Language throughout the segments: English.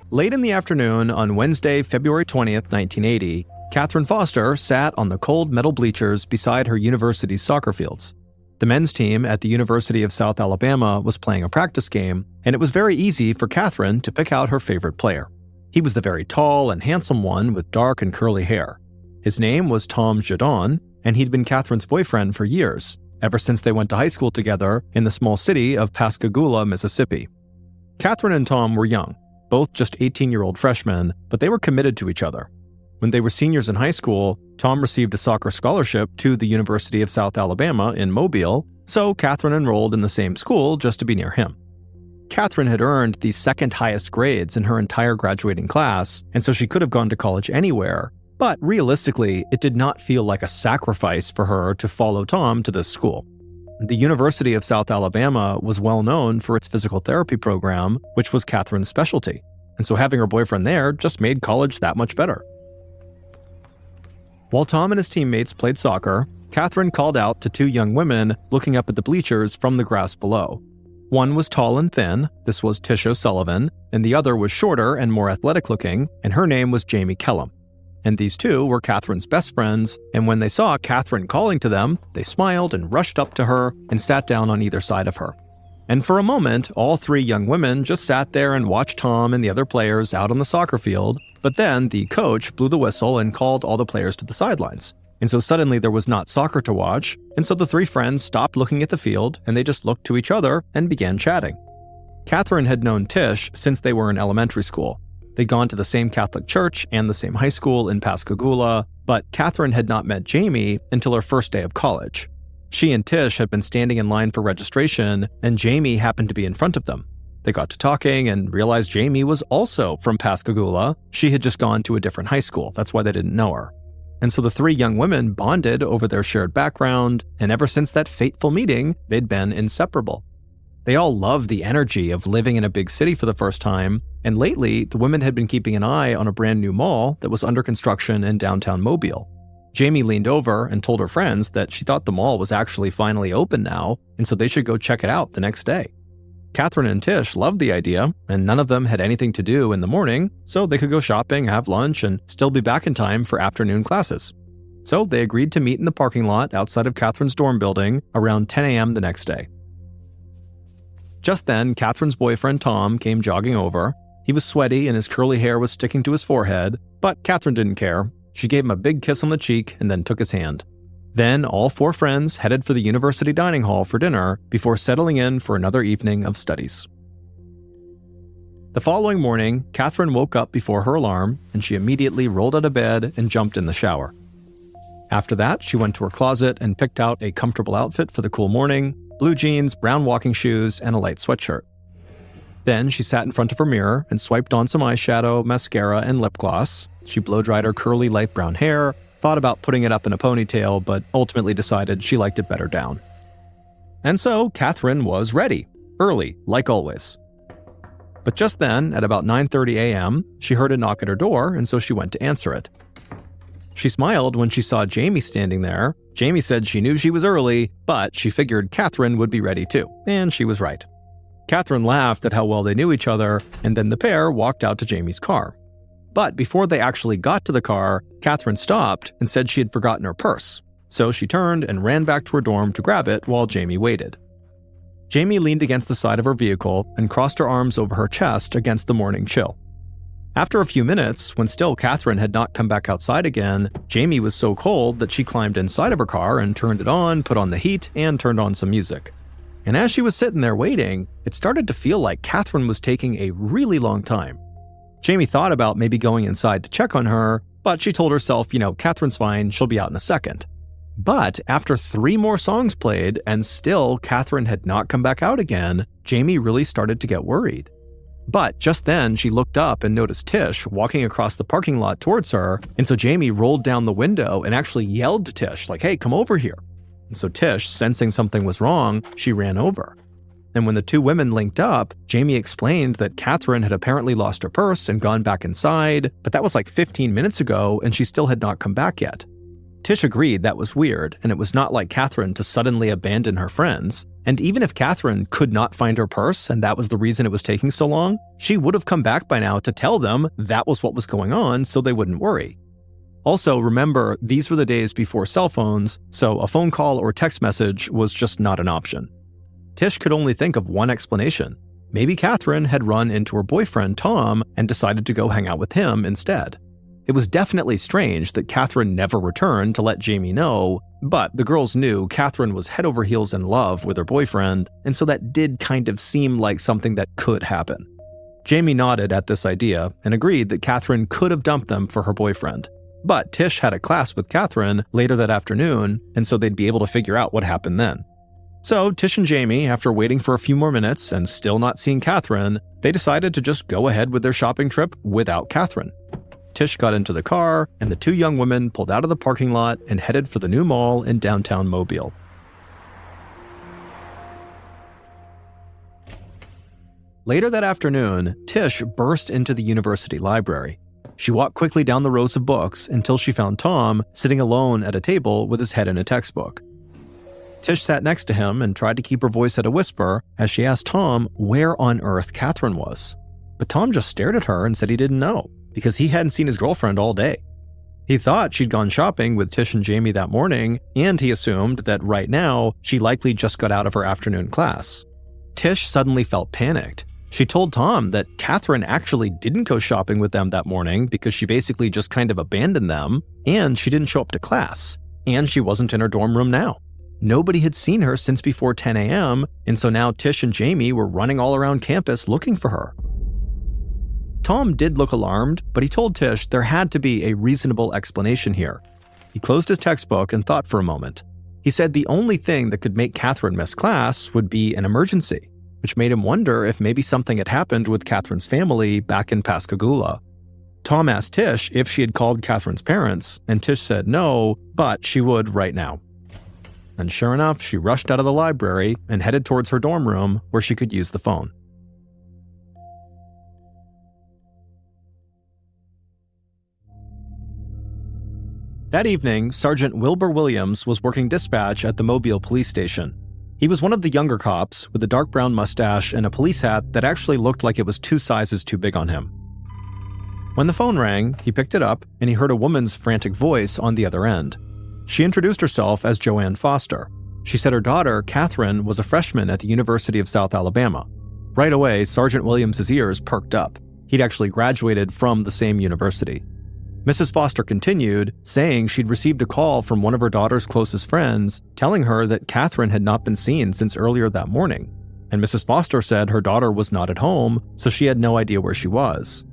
Late in the afternoon on Wednesday, February 20th, 1980, Catherine Foster sat on the cold metal bleachers beside her university's soccer fields. The men's team at the University of South Alabama was playing a practice game, and it was very easy for Catherine to pick out her favorite player. He was the very tall and handsome one with dark and curly hair. His name was Tom Jadon, and he'd been Catherine's boyfriend for years, ever since they went to high school together in the small city of Pascagoula, Mississippi. Catherine and Tom were young, both just 18-year-old freshmen, but they were committed to each other. When they were seniors in high school, Tom received a soccer scholarship to the University of South Alabama in Mobile, so Catherine enrolled in the same school just to be near him. Catherine had earned the second highest grades in her entire graduating class, and so she could have gone to college anywhere, but realistically, it did not feel like a sacrifice for her to follow Tom to this school. The University of South Alabama was well known for its physical therapy program, which was Catherine's specialty, and so having her boyfriend there just made college that much better. While Tom and his teammates played soccer, Catherine called out to two young women looking up at the bleachers from the grass below. One was tall and thin, this was Tish O'Sullivan, and the other was shorter and more athletic looking, and her name was Jamie Kellum. And these two were Catherine's best friends, and when they saw Catherine calling to them, they smiled and rushed up to her and sat down on either side of her. And for a moment, all three young women just sat there and watched Tom and the other players out on the soccer field, but then the coach blew the whistle and called all the players to the sidelines. And so suddenly there was not soccer to watch, and so the three friends stopped looking at the field and they just looked to each other and began chatting. Catherine had known Tish since they were in elementary school. They'd gone to the same Catholic church and the same high school in Pascagoula, but Catherine had not met Jamie until her first day of college. She and Tish had been standing in line for registration, and Jamie happened to be in front of them. They got to talking and realized Jamie was also from Pascagoula. She had just gone to a different high school, that's why they didn't know her. And so the three young women bonded over their shared background, and ever since that fateful meeting, they'd been inseparable. They all loved the energy of living in a big city for the first time, and lately, the women had been keeping an eye on a brand new mall that was under construction in downtown Mobile. Jamie leaned over and told her friends that she thought the mall was actually finally open now, and so they should go check it out the next day. Catherine and Tish loved the idea, and none of them had anything to do in the morning, so they could go shopping, have lunch, and still be back in time for afternoon classes. So they agreed to meet in the parking lot outside of Catherine's dorm building around 10 a.m. the next day. Just then, Catherine's boyfriend Tom came jogging over. He was sweaty and his curly hair was sticking to his forehead, but Catherine didn't care. She gave him a big kiss on the cheek and then took his hand. Then all four friends headed for the university dining hall for dinner before settling in for another evening of studies. The following morning, Catherine woke up before her alarm and she immediately rolled out of bed and jumped in the shower. After that, she went to her closet and picked out a comfortable outfit for the cool morning: blue jeans, brown walking shoes, and a light sweatshirt. Then she sat in front of her mirror and swiped on some eyeshadow, mascara, and lip gloss. She blow-dried her curly light brown hair, thought about putting it up in a ponytail, but ultimately decided she liked it better down. And so Catherine was ready, early, like always. But just then, at about 9:30 a.m., she heard a knock at her door, and so she went to answer it. She smiled when she saw Jamie standing there. Jamie said she knew she was early, but she figured Catherine would be ready too, and she was right. Catherine laughed at how well they knew each other, and then the pair walked out to Jamie's car. But before they actually got to the car, Catherine stopped and said she had forgotten her purse. So she turned and ran back to her dorm to grab it while Jamie waited. Jamie leaned against the side of her vehicle and crossed her arms over her chest against the morning chill. After a few minutes, when still Catherine had not come back outside again, Jamie was so cold that she climbed inside of her car and turned it on, put on the heat, and turned on some music. And as she was sitting there waiting, it started to feel like Catherine was taking a really long time. Jamie thought about maybe going inside to check on her, but she told herself, Catherine's fine, she'll be out in a second. But after 3 more songs played and still Catherine had not come back out again, Jamie really started to get worried. But just then she looked up and noticed Tish walking across the parking lot towards her, and so Jamie rolled down the window and actually yelled to Tish, like, "Hey, come over here." And so Tish, sensing something was wrong, she ran over. And when the two women linked up, Jamie explained that Catherine had apparently lost her purse and gone back inside, but that was like 15 minutes ago and she still had not come back yet. Tish agreed that was weird, and it was not like Catherine to suddenly abandon her friends, And even if Catherine could not find her purse and that was the reason it was taking so long, she would have come back by now to tell them that was what was going on so they wouldn't worry. Also, remember, these were the days before cell phones, so a phone call or text message was just not an option. Tish could only think of one explanation. Maybe Catherine had run into her boyfriend, Tom, and decided to go hang out with him instead. It was definitely strange that Catherine never returned to let Jamie know, but the girls knew Catherine was head over heels in love with her boyfriend, and so that did kind of seem like something that could happen. Jamie nodded at this idea and agreed that Catherine could have dumped them for her boyfriend. But Tish had a class with Catherine later that afternoon, and so they'd be able to figure out what happened then. So Tish and Jamie, after waiting for a few more minutes and still not seeing Catherine, they decided to just go ahead with their shopping trip without Catherine. Tish got into the car, and the two young women pulled out of the parking lot and headed for the new mall in downtown Mobile. Later that afternoon, Tish burst into the university library. She walked quickly down the rows of books until she found Tom sitting alone at a table with his head in a textbook. Tish sat next to him and tried to keep her voice at a whisper as she asked Tom where on earth Catherine was. But Tom just stared at her and said he didn't know, because he hadn't seen his girlfriend all day. He thought she'd gone shopping with Tish and Jamie that morning, and he assumed that right now she likely just got out of her afternoon class. Tish suddenly felt panicked. She told Tom that Catherine actually didn't go shopping with them that morning because she basically just kind of abandoned them, and she didn't show up to class, and she wasn't in her dorm room now. Nobody had seen her since before 10 a.m., and so now Tish and Jamie were running all around campus looking for her. Tom did look alarmed, but he told Tish there had to be a reasonable explanation here. He closed his textbook and thought for a moment. He said the only thing that could make Catherine miss class would be an emergency, which made him wonder if maybe something had happened with Catherine's family back in Pascagoula. Tom asked Tish if she had called Catherine's parents, and Tish said no, but she would right now. And sure enough, she rushed out of the library and headed towards her dorm room where she could use the phone. That evening, Sergeant Wilbur Williams was working dispatch at the Mobile police station. He was one of the younger cops with a dark brown mustache and a police hat that actually looked like it was 2 sizes too big on him. When the phone rang, he picked it up and he heard a woman's frantic voice on the other end. She introduced herself as Joanne Foster. She said her daughter, Catherine, was a freshman at the University of South Alabama. Right away, Sergeant Williams' ears perked up. He'd actually graduated from the same university. Mrs. Foster continued, saying she'd received a call from one of her daughter's closest friends telling her that Catherine had not been seen since earlier that morning. And Mrs. Foster said her daughter was not at home, so she had no idea where she was.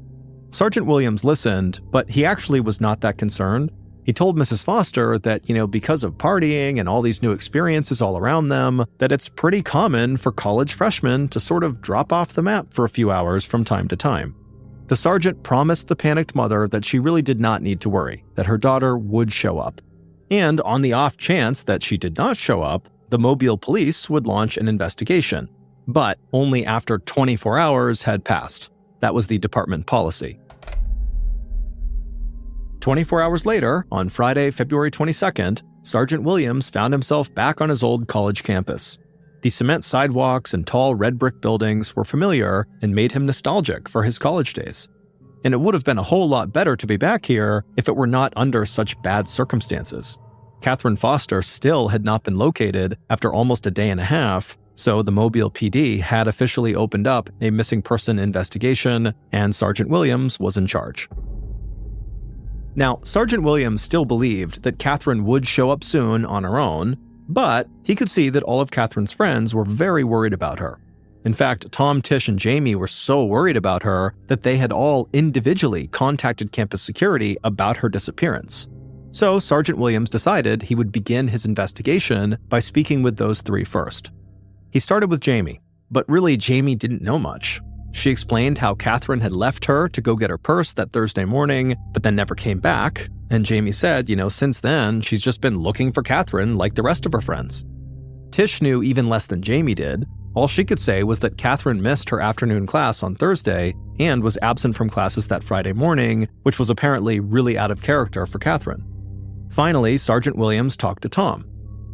Sergeant Williams listened, but he actually was not that concerned. He told Mrs. Foster that, because of partying and all these new experiences all around them, that it's pretty common for college freshmen to sort of drop off the map for a few hours from time to time. The sergeant promised the panicked mother that she really did not need to worry, that her daughter would show up. And on the off chance that she did not show up, the Mobile police would launch an investigation. But only after 24 hours had passed. That was the department policy. 24 hours later, on Friday, February 22nd, Sergeant Williams found himself back on his old college campus. The cement sidewalks and tall red brick buildings were familiar and made him nostalgic for his college days. And it would have been a whole lot better to be back here if it were not under such bad circumstances. Catherine Foster still had not been located after almost a day and a half, so the Mobile PD had officially opened up a missing person investigation, and Sergeant Williams was in charge. Now, Sergeant Williams still believed that Catherine would show up soon on her own, but he could see that all of Catherine's friends were very worried about her. In fact, Tom, Tish, and Jamie were so worried about her that they had all individually contacted campus security about her disappearance. So Sergeant Williams decided he would begin his investigation by speaking with those 3 first. He started with Jamie, but really Jamie didn't know much. She explained how Catherine had left her to go get her purse that Thursday morning, but then never came back. And Jamie said, since then, she's just been looking for Catherine like the rest of her friends. Tish knew even less than Jamie did. All she could say was that Catherine missed her afternoon class on Thursday and was absent from classes that Friday morning, which was apparently really out of character for Catherine. Finally, Sergeant Williams talked to Tom.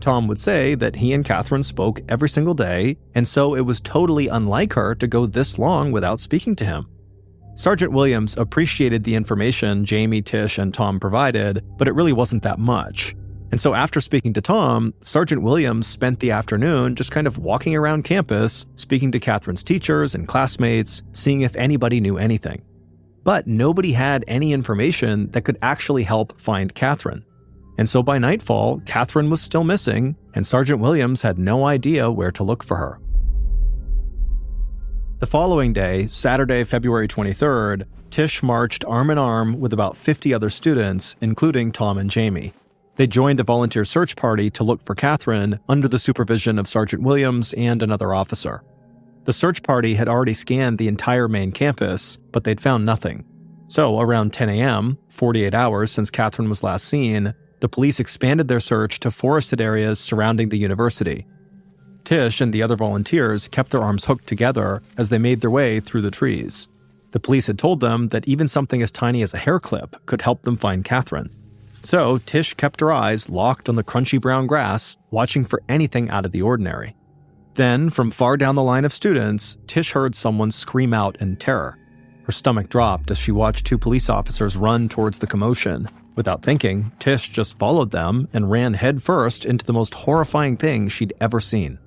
Tom would say that he and Catherine spoke every single day, and so it was totally unlike her to go this long without speaking to him. Sergeant Williams appreciated the information Jamie, Tish, and Tom provided, but it really wasn't that much. And so after speaking to Tom, Sergeant Williams spent the afternoon just kind of walking around campus, speaking to Catherine's teachers and classmates, seeing if anybody knew anything. But nobody had any information that could actually help find Catherine. And so by nightfall, Catherine was still missing, and Sergeant Williams had no idea where to look for her. The following day, Saturday, February 23rd, Tish marched arm in arm with about 50 other students, including Tom and Jamie. They joined a volunteer search party to look for Catherine under the supervision of Sergeant Williams and another officer. The search party had already scanned the entire main campus, but they'd found nothing. So around 10 a.m., 48 hours since Catherine was last seen, the police expanded their search to forested areas surrounding the university. Tish and the other volunteers kept their arms hooked together as they made their way through the trees. The police had told them that even something as tiny as a hair clip could help them find Catherine. So Tish kept her eyes locked on the crunchy brown grass, watching for anything out of the ordinary. Then, from far down the line of students, Tish heard someone scream out in terror. Her stomach dropped as she watched two police officers run towards the commotion. Without thinking, Tish just followed them and ran headfirst into the most horrifying thing she'd ever seen.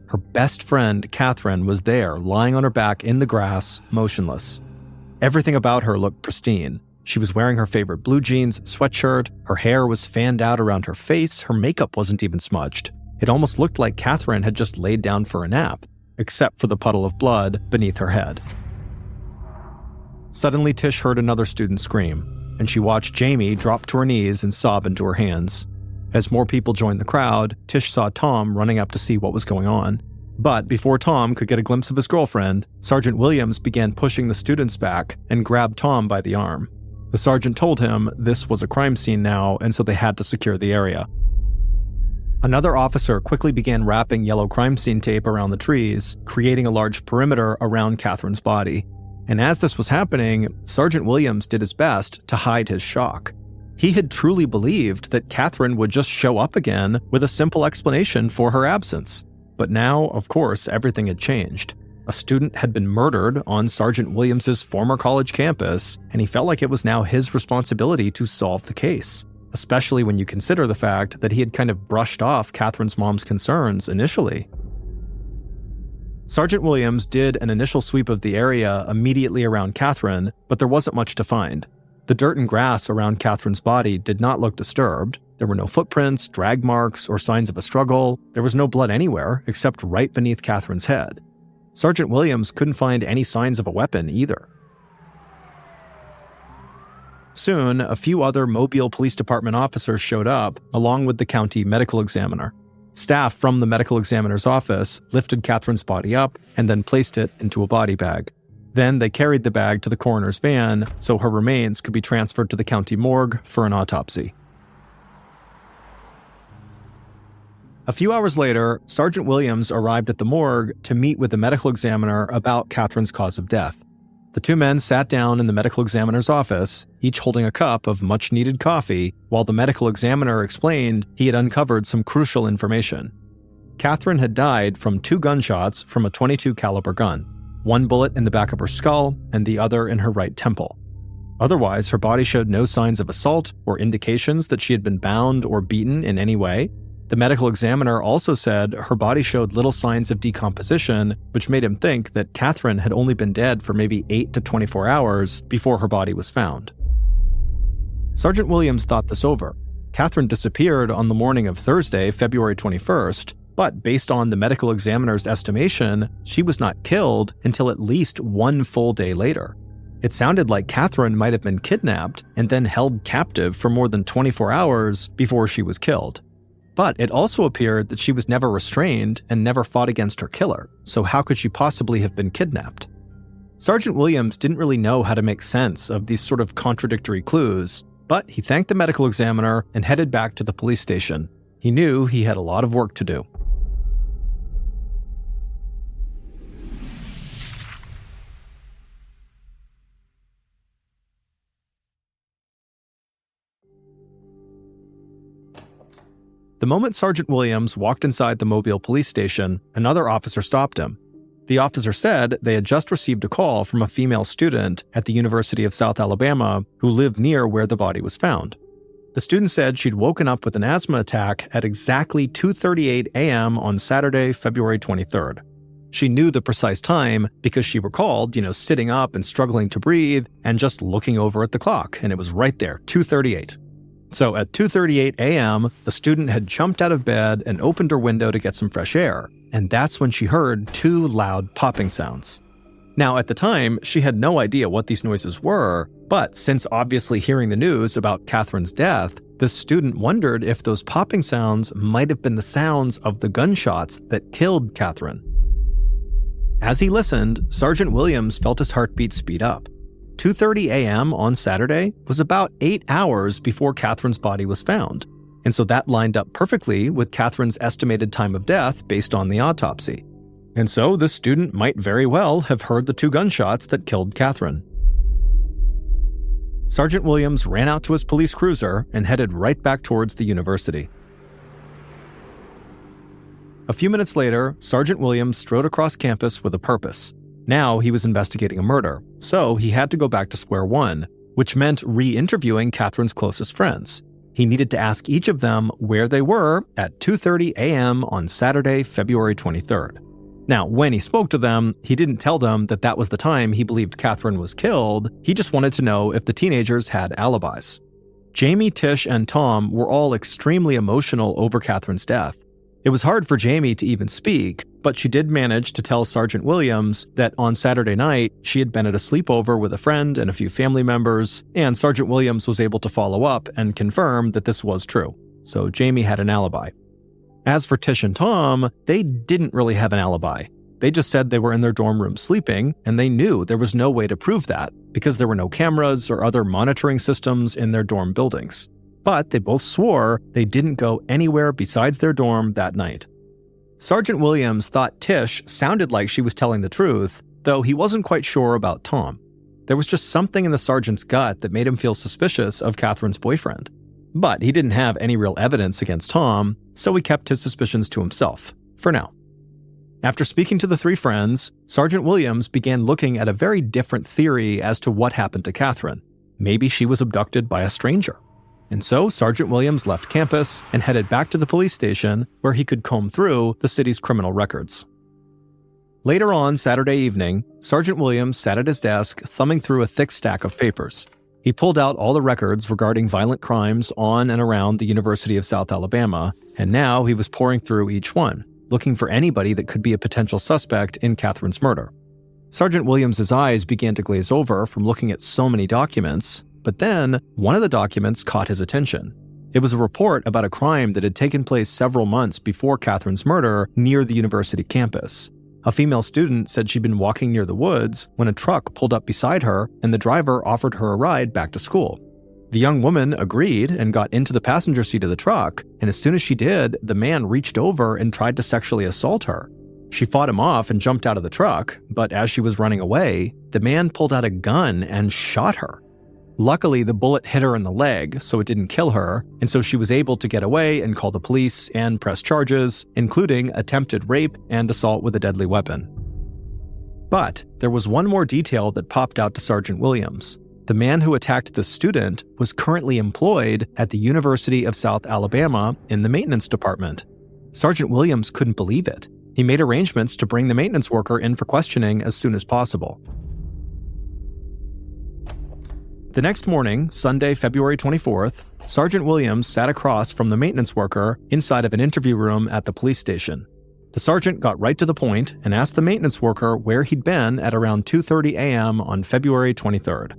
Her best friend, Catherine, was there, lying on her back in the grass, motionless. Everything about her looked pristine. She was wearing her favorite blue jeans sweatshirt, her hair was fanned out around her face, her makeup wasn't even smudged. It almost looked like Catherine had just laid down for a nap, except for the puddle of blood beneath her head. Suddenly, Tish heard another student scream, and she watched Jamie drop to her knees and sob into her hands. As more people joined the crowd, Tish saw Tom running up to see what was going on. But before Tom could get a glimpse of his girlfriend, Sergeant Williams began pushing the students back and grabbed Tom by the arm. The sergeant told him this was a crime scene now, and so they had to secure the area. Another officer quickly began wrapping yellow crime scene tape around the trees, creating a large perimeter around Catherine's body. And as this was happening, Sergeant Williams did his best to hide his shock. He had truly believed that Catherine would just show up again with a simple explanation for her absence. But now, of course, everything had changed. A student had been murdered on Sergeant Williams's former college campus, and he felt like it was now his responsibility to solve the case, especially when you consider the fact that he had kind of brushed off Catherine's mom's concerns initially. Sergeant Williams did an initial sweep of the area immediately around Catherine, but there wasn't much to find. The dirt and grass around Catherine's body did not look disturbed. There were no footprints, drag marks, or signs of a struggle. There was no blood anywhere, except right beneath Catherine's head. Sergeant Williams couldn't find any signs of a weapon either. Soon, a few other Mobile Police Department officers showed up, along with the county medical examiner. Staff from the medical examiner's office lifted Catherine's body up and then placed it into a body bag. Then they carried the bag to the coroner's van so her remains could be transferred to the county morgue for an autopsy. A few hours later, Sergeant Williams arrived at the morgue to meet with the medical examiner about Catherine's cause of death. The two men sat down in the medical examiner's office, each holding a cup of much-needed coffee, while the medical examiner explained he had uncovered some crucial information. Catherine had died from 2 gunshots from a .22 caliber gun. 1 bullet in the back of her skull and the other in her right temple. Otherwise, her body showed no signs of assault or indications that she had been bound or beaten in any way. The medical examiner also said her body showed little signs of decomposition, which made him think that Catherine had only been dead for maybe 8 to 24 hours before her body was found. Sergeant Williams thought this over. Catherine disappeared on the morning of Thursday, February 21st, but based on the medical examiner's estimation, she was not killed until at least 1 full day later. It sounded like Catherine might have been kidnapped and then held captive for more than 24 hours before she was killed. But it also appeared that she was never restrained and never fought against her killer, so how could she possibly have been kidnapped? Sergeant Williams didn't really know how to make sense of these sort of contradictory clues, but he thanked the medical examiner and headed back to the police station. He knew he had a lot of work to do. The moment Sergeant Williams walked inside the Mobile police station, another officer stopped him. The officer said they had just received a call from a female student at the University of South Alabama who lived near where the body was found. The student said she'd woken up with an asthma attack at exactly 2:38 a.m. on Saturday, February 23rd. She knew the precise time because she recalled, sitting up and struggling to breathe and just looking over at the clock, and it was right there, 2:38. So at 2:38 a.m., the student had jumped out of bed and opened her window to get some fresh air, and that's when she heard two loud popping sounds. Now, at the time, she had no idea what these noises were, but since obviously hearing the news about Catherine's death, the student wondered if those popping sounds might have been the sounds of the gunshots that killed Catherine. As he listened, Sergeant Williams felt his heartbeat speed up. 2:30 a.m. on Saturday was about 8 hours before Catherine's body was found, and so that lined up perfectly with Catherine's estimated time of death based on the autopsy. And so the student might very well have heard the two gunshots that killed Catherine. Sergeant Williams ran out to his police cruiser and headed right back towards the university. A few minutes later, Sergeant Williams strode across campus with a purpose. Now he was investigating a murder, so he had to go back to square one, which meant re-interviewing Catherine's closest friends. He needed to ask each of them where they were at 2:30 a.m. on Saturday, February 23rd. Now, when he spoke to them, he didn't tell them that that was the time he believed Catherine was killed. He just wanted to know if the teenagers had alibis. Jamie, Tish, and Tom were all extremely emotional over Catherine's death. It was hard for Jamie to even speak, but she did manage to tell Sergeant Williams that on Saturday night, she had been at a sleepover with a friend and a few family members, and Sergeant Williams was able to follow up and confirm that this was true. So Jamie had an alibi. As for Tish and Tom, they didn't really have an alibi. They just said they were in their dorm room sleeping, and they knew there was no way to prove that because there were no cameras or other monitoring systems in their dorm buildings. But they both swore they didn't go anywhere besides their dorm that night. Sergeant Williams thought Tish sounded like she was telling the truth, though he wasn't quite sure about Tom. There was just something in the sergeant's gut that made him feel suspicious of Catherine's boyfriend. But he didn't have any real evidence against Tom, so he kept his suspicions to himself, for now. After speaking to the three friends, Sergeant Williams began looking at a very different theory as to what happened to Catherine. Maybe she was abducted by a stranger. And so Sergeant Williams left campus and headed back to the police station where he could comb through the city's criminal records. Later on Saturday evening, Sergeant Williams sat at his desk thumbing through a thick stack of papers. He pulled out all the records regarding violent crimes on and around the University of South Alabama, and now he was poring through each one, looking for anybody that could be a potential suspect in Catherine's murder. Sergeant Williams' eyes began to glaze over from looking at so many documents, but then one of the documents caught his attention. It was a report about a crime that had taken place several months before Catherine's murder near the university campus. A female student said she'd been walking near the woods when a truck pulled up beside her and the driver offered her a ride back to school. The young woman agreed and got into the passenger seat of the truck, and as soon as she did, the man reached over and tried to sexually assault her. She fought him off and jumped out of the truck, but as she was running away, the man pulled out a gun and shot her. Luckily, the bullet hit her in the leg, so it didn't kill her, and so she was able to get away and call the police and press charges, including attempted rape and assault with a deadly weapon. But there was one more detail that popped out to Sergeant Williams. The man who attacked the student was currently employed at the University of South Alabama in the maintenance department. Sergeant Williams couldn't believe it. He made arrangements to bring the maintenance worker in for questioning as soon as possible. The next morning, Sunday, February 24th, Sergeant Williams sat across from the maintenance worker inside of an interview room at the police station. The sergeant got right to the point and asked the maintenance worker where he'd been at around 2:30 a.m. on February 23rd.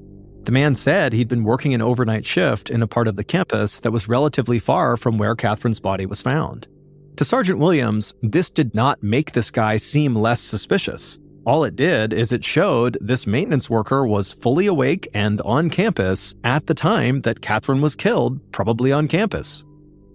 The man said he'd been working an overnight shift in a part of the campus that was relatively far from where Catherine's body was found. To Sergeant Williams, this did not make this guy seem less suspicious. All it did is it showed this maintenance worker was fully awake and on campus at the time that Catherine was killed, probably on campus.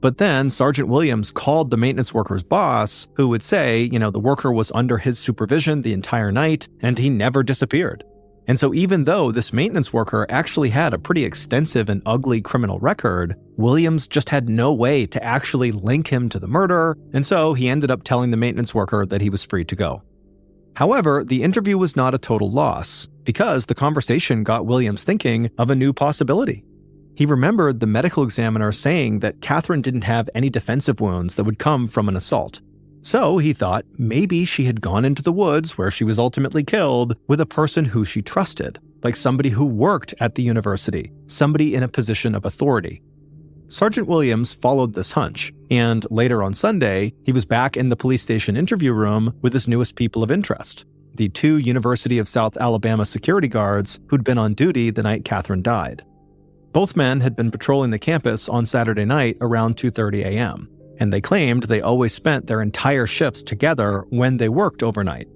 But then Sergeant Williams called the maintenance worker's boss, who would say, the worker was under his supervision the entire night and he never disappeared. And so even though this maintenance worker actually had a pretty extensive and ugly criminal record, Williams just had no way to actually link him to the murder, and so he ended up telling the maintenance worker that he was free to go. However, the interview was not a total loss, because the conversation got Williams thinking of a new possibility. He remembered the medical examiner saying that Catherine didn't have any defensive wounds that would come from an assault. So he thought maybe she had gone into the woods where she was ultimately killed with a person who she trusted, like somebody who worked at the university, somebody in a position of authority. Sergeant Williams followed this hunch, and later on Sunday, he was back in the police station interview room with his newest people of interest, the 2 University of South Alabama security guards who'd been on duty the night Catherine died. Both men had been patrolling the campus on Saturday night around 2:30 a.m., and they claimed they always spent their entire shifts together when they worked overnight.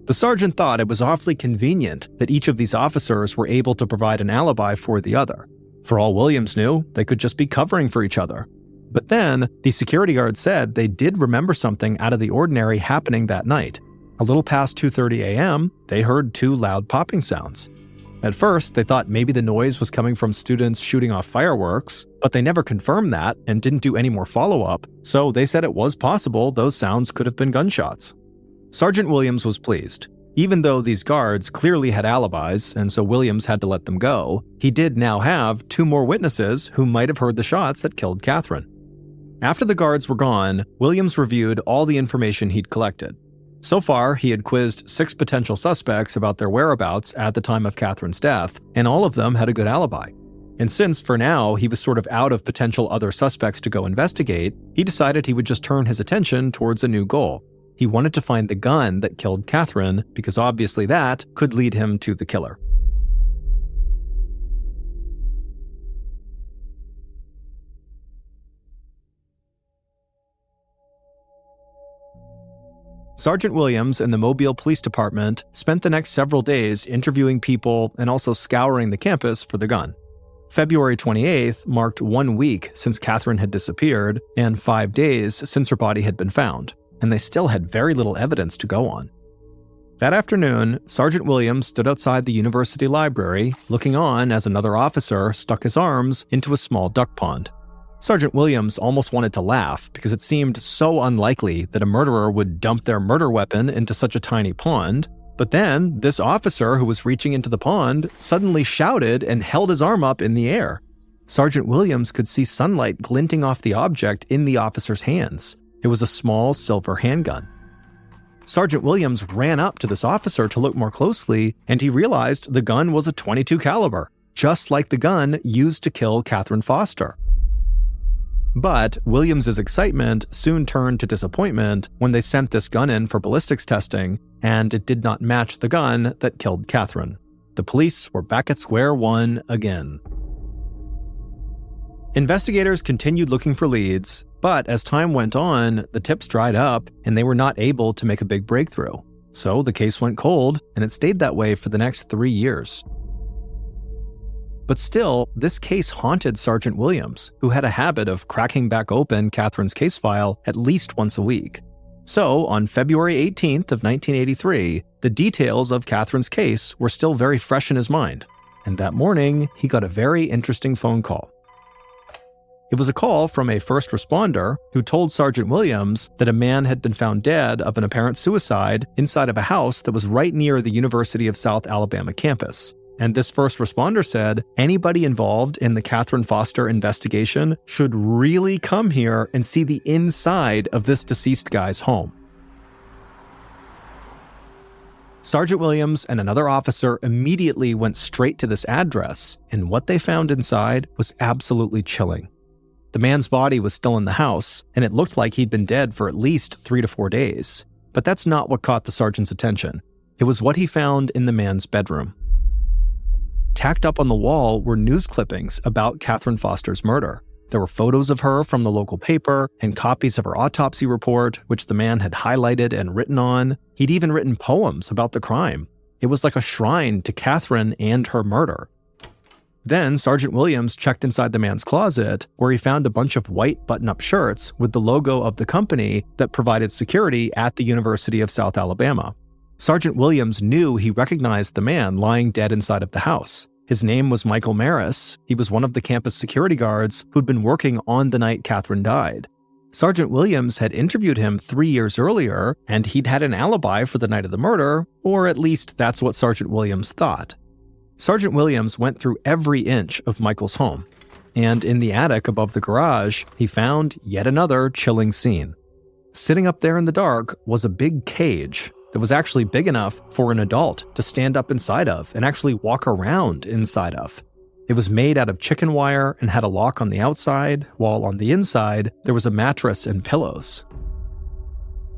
The sergeant thought it was awfully convenient that each of these officers were able to provide an alibi for the other. For all Williams knew, they could just be covering for each other. But then, the security guard said they did remember something out of the ordinary happening that night. A little past 2:30 a.m., they heard 2 loud popping sounds. At first, they thought maybe the noise was coming from students shooting off fireworks, but they never confirmed that and didn't do any more follow-up, so they said it was possible those sounds could have been gunshots. Sergeant Williams was pleased. Even though these guards clearly had alibis, and so Williams had to let them go, he did now have 2 more witnesses who might have heard the shots that killed Catherine. After the guards were gone, Williams reviewed all the information he'd collected. So far, he had quizzed 6 potential suspects about their whereabouts at the time of Catherine's death, and all of them had a good alibi. And since, for now, he was sort of out of potential other suspects to go investigate, he decided he would just turn his attention towards a new goal. He wanted to find the gun that killed Catherine, because obviously that could lead him to the killer. Sergeant Williams and the Mobile Police Department spent the next several days interviewing people and also scouring the campus for the gun. February 28th marked 1 week since Catherine had disappeared and 5 days since her body had been found, and they still had very little evidence to go on. That afternoon, Sergeant Williams stood outside the university library, looking on as another officer stuck his arms into a small duck pond. Sergeant Williams almost wanted to laugh because it seemed so unlikely that a murderer would dump their murder weapon into such a tiny pond. But then, this officer who was reaching into the pond suddenly shouted and held his arm up in the air. Sergeant Williams could see sunlight glinting off the object in the officer's hands. It was a small silver handgun. Sergeant Williams ran up to this officer to look more closely, and he realized the gun was a .22 caliber, just like the gun used to kill Catherine Foster. But Williams's excitement soon turned to disappointment when they sent this gun in for ballistics testing, and it did not match the gun that killed Catherine. The police were back at square one again. Investigators continued looking for leads, but as time went on, the tips dried up and they were not able to make a big breakthrough. So the case went cold, and it stayed that way for the next 3 years. But still, this case haunted Sergeant Williams, who had a habit of cracking back open Catherine's case file at least once a week. So, on February 18th of 1983, the details of Catherine's case were still very fresh in his mind. And that morning, he got a very interesting phone call. It was a call from a first responder who told Sergeant Williams that a man had been found dead of an apparent suicide inside of a house that was right near the University of South Alabama campus. And this first responder said anybody involved in the Catherine Foster investigation should really come here and see the inside of this deceased guy's home. Sergeant Williams and another officer immediately went straight to this address, and what they found inside was absolutely chilling. The man's body was still in the house, and it looked like he'd been dead for at least 3 to 4 days. But that's not what caught the sergeant's attention. It was what he found in the man's bedroom. Tacked up on the wall were news clippings about Catherine Foster's murder. There were photos of her from the local paper and copies of her autopsy report, which the man had highlighted and written on. He'd even written poems about the crime. It was like a shrine to Catherine and her murder. Then Sergeant Williams checked inside the man's closet, where he found a bunch of white button-up shirts with the logo of the company that provided security at the University of South Alabama. Sergeant Williams knew he recognized the man lying dead inside of the house. His name was Michael Maris. He was one of the campus security guards who'd been working on the night Catherine died. Sergeant Williams had interviewed him 3 years earlier, and he'd had an alibi for the night of the murder, or at least that's what Sergeant Williams thought. Sergeant Williams went through every inch of Michael's home, and in the attic above the garage, he found yet another chilling scene. Sitting up there in the dark was a big cage that was actually big enough for an adult to stand up inside of and actually walk around inside of. It was made out of chicken wire and had a lock on the outside, while on the inside, there was a mattress and pillows.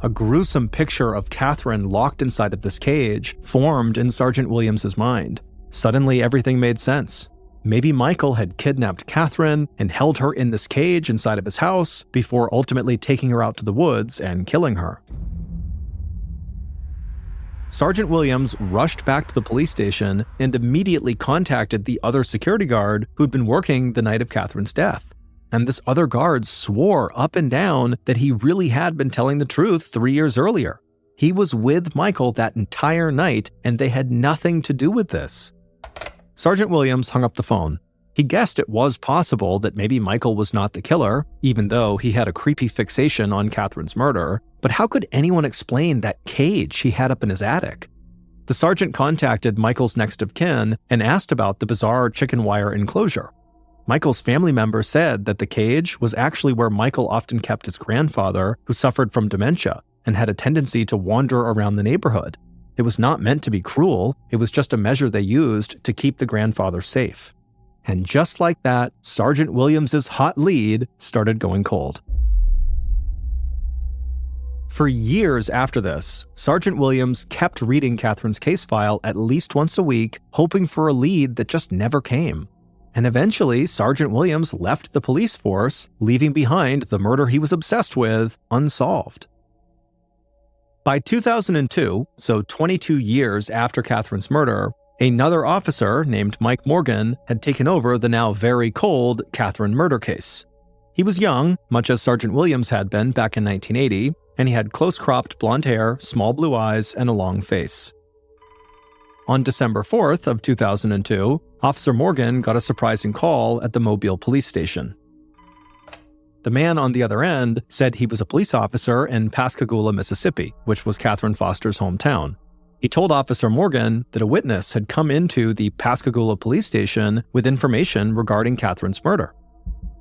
A gruesome picture of Catherine locked inside of this cage formed in Sergeant Williams's mind. Suddenly, everything made sense. Maybe Michael had kidnapped Catherine and held her in this cage inside of his house before ultimately taking her out to the woods and killing her. Sergeant Williams rushed back to the police station and immediately contacted the other security guard who'd been working the night of Catherine's death. And this other guard swore up and down that he really had been telling the truth 3 years earlier. He was with Michael that entire night, and they had nothing to do with this. Sergeant Williams hung up the phone. He guessed it was possible that maybe Michael was not the killer, even though he had a creepy fixation on Catherine's murder. But how could anyone explain that cage he had up in his attic? The sergeant contacted Michael's next of kin and asked about the bizarre chicken wire enclosure. Michael's family member said that the cage was actually where Michael often kept his grandfather, who suffered from dementia and had a tendency to wander around the neighborhood. It was not meant to be cruel, it was just a measure they used to keep the grandfather safe. And just like that, Sergeant Williams's hot lead started going cold. For years after this, Sergeant Williams kept reading Catherine's case file at least once a week, hoping for a lead that just never came. And eventually, Sergeant Williams left the police force, leaving behind the murder he was obsessed with unsolved. By 2002, so 22 years after Catherine's murder, another officer named Mike Morgan had taken over the now very cold Catherine murder case. He was young, much as Sergeant Williams had been back in 1980, and he had close-cropped blonde hair, small blue eyes, and a long face. On December 4th of 2002, Officer Morgan got a surprising call at the Mobile police station. The man on the other end said he was a police officer in Pascagoula, Mississippi, which was Catherine Foster's hometown. He told Officer Morgan that a witness had come into the Pascagoula police station with information regarding Catherine's murder.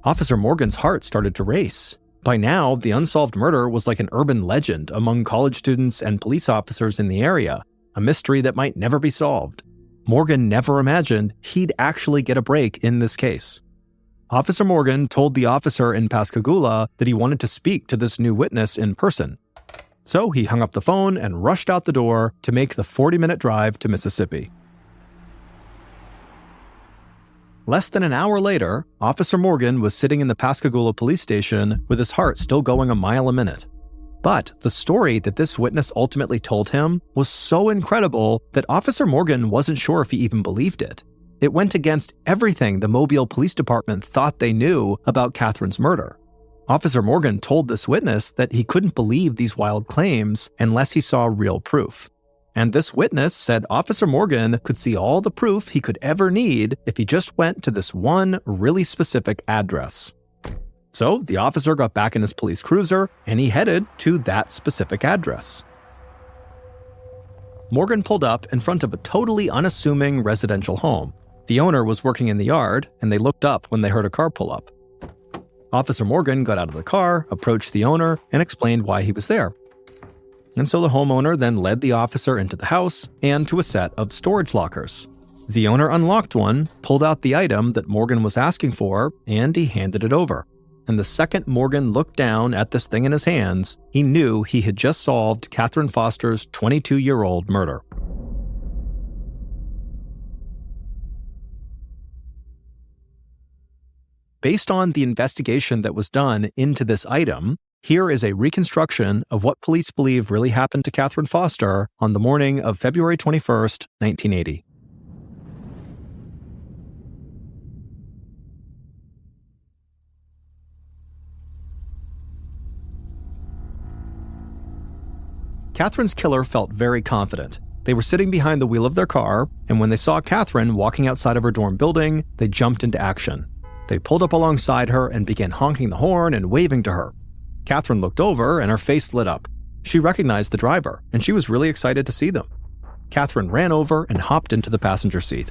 Officer Morgan's heart started to race. By now, the unsolved murder was like an urban legend among college students and police officers in the area, a mystery that might never be solved. Morgan never imagined he'd actually get a break in this case. Officer Morgan told the officer in Pascagoula that he wanted to speak to this new witness in person. So he hung up the phone and rushed out the door to make the 40-minute drive to Mississippi. Less than an hour later, Officer Morgan was sitting in the Pascagoula police station with his heart still going a mile a minute. But the story that this witness ultimately told him was so incredible that Officer Morgan wasn't sure if he even believed it. It went against everything the Mobile Police Department thought they knew about Catherine's murder. Officer Morgan told this witness that he couldn't believe these wild claims unless he saw real proof. And this witness said Officer Morgan could see all the proof he could ever need if he just went to this one really specific address. So the officer got back in his police cruiser and he headed to that specific address. Morgan pulled up in front of a totally unassuming residential home. The owner was working in the yard, and they looked up when they heard a car pull up. Officer Morgan got out of the car, approached the owner, and explained why he was there. And so the homeowner then led the officer into the house and to a set of storage lockers. The owner unlocked one, pulled out the item that Morgan was asking for, and he handed it over. And the second Morgan looked down at this thing in his hands, he knew he had just solved Catherine Foster's 22-year-old murder. Based on the investigation that was done into this item, here is a reconstruction of what police believe really happened to Catherine Foster on the morning of February 21st, 1980. Catherine's killer felt very confident. They were sitting behind the wheel of their car, and when they saw Catherine walking outside of her dorm building, they jumped into action. They pulled up alongside her and began honking the horn and waving to her. Catherine looked over and her face lit up. She recognized the driver, and she was really excited to see them. Catherine ran over and hopped into the passenger seat.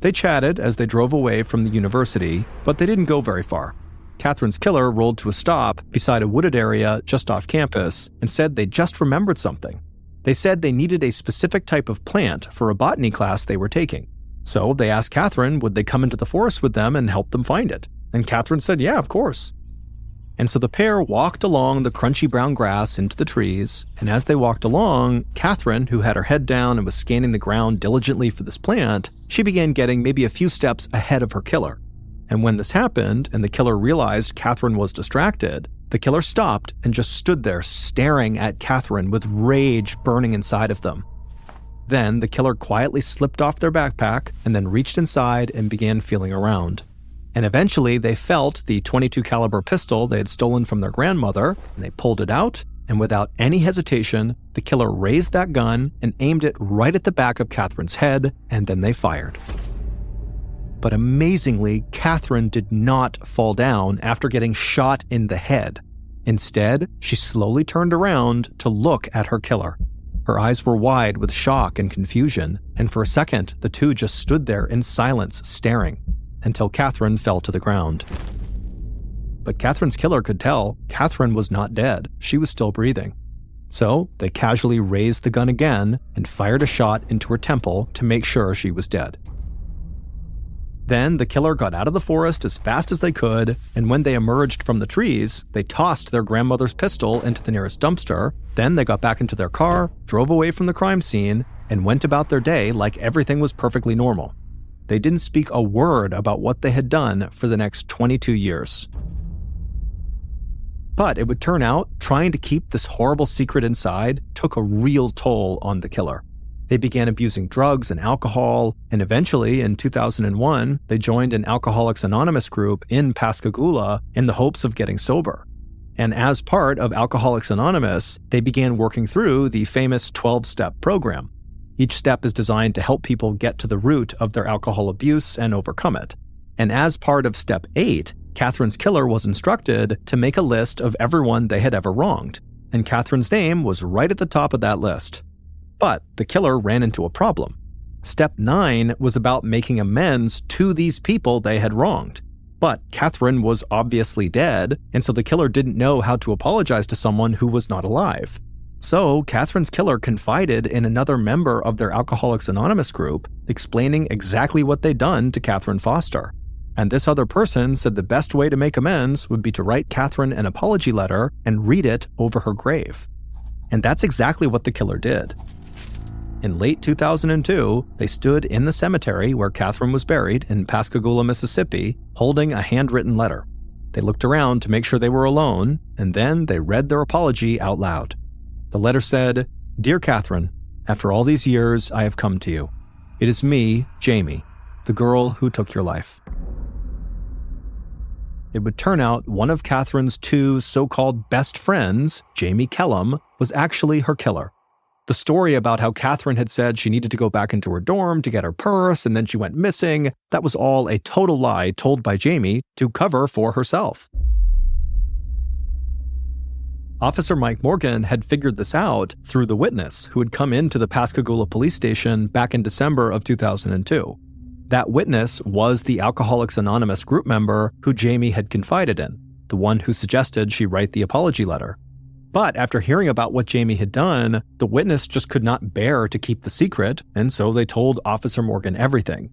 They chatted as they drove away from the university, but they didn't go very far. Catherine's killer rolled to a stop beside a wooded area just off campus and said they just remembered something. They said they needed a specific type of plant for a botany class they were taking. So they asked Catherine would they come into the forest with them and help them find it. And Catherine said, yeah, of course. And so the pair walked along the crunchy brown grass into the trees, and as they walked along, Catherine, who had her head down and was scanning the ground diligently for this plant, she began getting maybe a few steps ahead of her killer. And when this happened, and the killer realized Catherine was distracted, the killer stopped and just stood there staring at Catherine with rage burning inside of them. Then the killer quietly slipped off their backpack and then reached inside and began feeling around. And eventually they felt the .22 caliber pistol they had stolen from their grandmother, and they pulled it out, and without any hesitation, the killer raised that gun and aimed it right at the back of Catherine's head, and then they fired. But amazingly, Catherine did not fall down after getting shot in the head. Instead, she slowly turned around to look at her killer. Her eyes were wide with shock and confusion, and for a second, the two just stood there in silence staring, until Catherine fell to the ground. But Catherine's killer could tell Catherine was not dead. She was still breathing. So they casually raised the gun again and fired a shot into her temple to make sure she was dead. Then the killer got out of the forest as fast as they could, and when they emerged from the trees, they tossed their grandmother's pistol into the nearest dumpster. Then they got back into their car, drove away from the crime scene, and went about their day like everything was perfectly normal. They didn't speak a word about what they had done for the next 22 years. But it would turn out trying to keep this horrible secret inside took a real toll on the killer. They began abusing drugs and alcohol, and eventually, in 2001, they joined an Alcoholics Anonymous group in Pascagoula in the hopes of getting sober. And as part of Alcoholics Anonymous, they began working through the famous 12-step program. Each step is designed to help people get to the root of their alcohol abuse and overcome it. And as part of Step 8, Catherine's killer was instructed to make a list of everyone they had ever wronged, and Catherine's name was right at the top of that list. But the killer ran into a problem. Step 9 was about making amends to these people they had wronged. But Catherine was obviously dead, and so the killer didn't know how to apologize to someone who was not alive. So Catherine's killer confided in another member of their Alcoholics Anonymous group, explaining exactly what they'd done to Catherine Foster. And this other person said the best way to make amends would be to write Catherine an apology letter and read it over her grave. And that's exactly what the killer did. In late 2002, they stood in the cemetery where Catherine was buried in Pascagoula, Mississippi, holding a handwritten letter. They looked around to make sure they were alone, and then they read their apology out loud. The letter said, "Dear Catherine, after all these years, I have come to you. It is me, Jamie, the girl who took your life." It would turn out one of Catherine's two so-called best friends, Jamie Kellum, was actually her killer. The story about how Catherine had said she needed to go back into her dorm to get her purse and then she went missing, that was all a total lie told by Jamie to cover for herself. Officer Mike Morgan had figured this out through the witness who had come into the Pascagoula police station back in December of 2002. That witness was the Alcoholics Anonymous group member who Jamie had confided in, the one who suggested she write the apology letter. But after hearing about what Jamie had done, the witness just could not bear to keep the secret, and so they told Officer Morgan everything.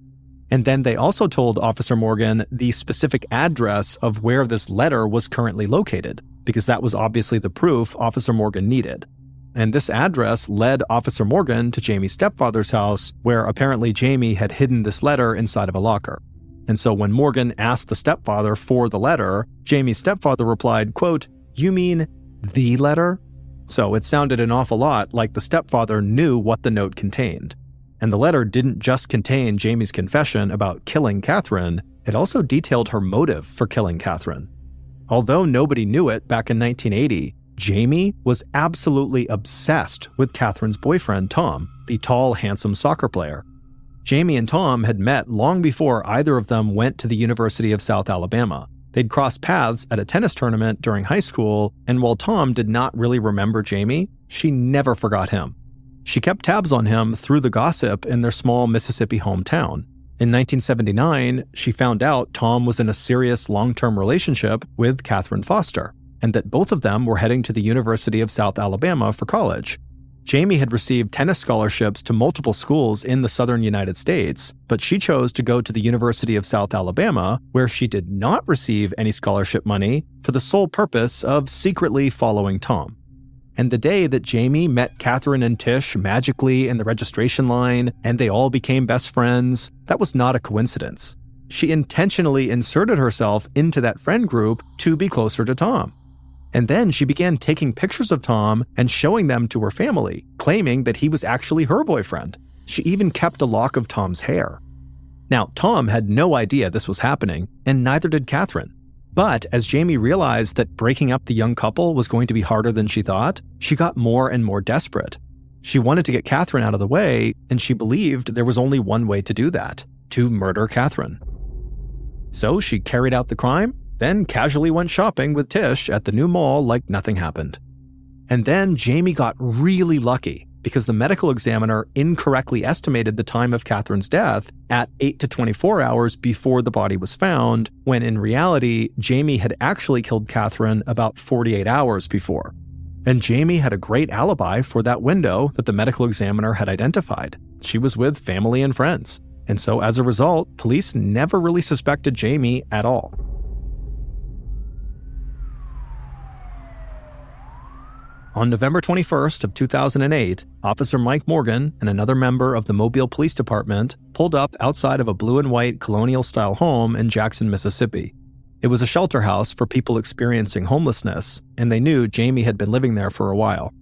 And then they also told Officer Morgan the specific address of where this letter was currently located, because that was obviously the proof Officer Morgan needed. And this address led Officer Morgan to Jamie's stepfather's house, where apparently Jamie had hidden this letter inside of a locker. And so when Morgan asked the stepfather for the letter, Jamie's stepfather replied, quote, "You mean the letter?" So it sounded an awful lot like the stepfather knew what the note contained. And the letter didn't just contain Jamie's confession about killing Catherine, it also detailed her motive for killing Catherine. Although nobody knew it back in 1980, Jamie was absolutely obsessed with Catherine's boyfriend, Tom, the tall, handsome soccer player. Jamie and Tom had met long before either of them went to the University of South Alabama. They'd crossed paths at a tennis tournament during high school, and while Tom did not really remember Jamie, she never forgot him. She kept tabs on him through the gossip in their small Mississippi hometown. In 1979, she found out Tom was in a serious long-term relationship with Catherine Foster, and that both of them were heading to the University of South Alabama for college. Jamie had received tennis scholarships to multiple schools in the southern United States, but she chose to go to the University of South Alabama, where she did not receive any scholarship money, for the sole purpose of secretly following Tom. And the day that Jamie met Catherine and Tish magically in the registration line and they all became best friends, that was not a coincidence. She intentionally inserted herself into that friend group to be closer to Tom. And then she began taking pictures of Tom and showing them to her family, claiming that he was actually her boyfriend. She even kept a lock of Tom's hair. Now, Tom had no idea this was happening, and neither did Catherine. But as Jamie realized that breaking up the young couple was going to be harder than she thought, she got more and more desperate. She wanted to get Catherine out of the way, and she believed there was only one way to do that: to murder Catherine. So she carried out the crime, then casually went shopping with Tish at the new mall like nothing happened. And then Jamie got really lucky because the medical examiner incorrectly estimated the time of Catherine's death at 8 to 24 hours before the body was found, when in reality, Jamie had actually killed Catherine about 48 hours before. And Jamie had a great alibi for that window that the medical examiner had identified. She was with family and friends. And so as a result, police never really suspected Jamie at all. On November 21st of 2008, Officer Mike Morgan and another member of the Mobile Police Department pulled up outside of a blue and white colonial-style home in Jackson, Mississippi. It was a shelter house for people experiencing homelessness, and they knew Jamie had been living there for a while.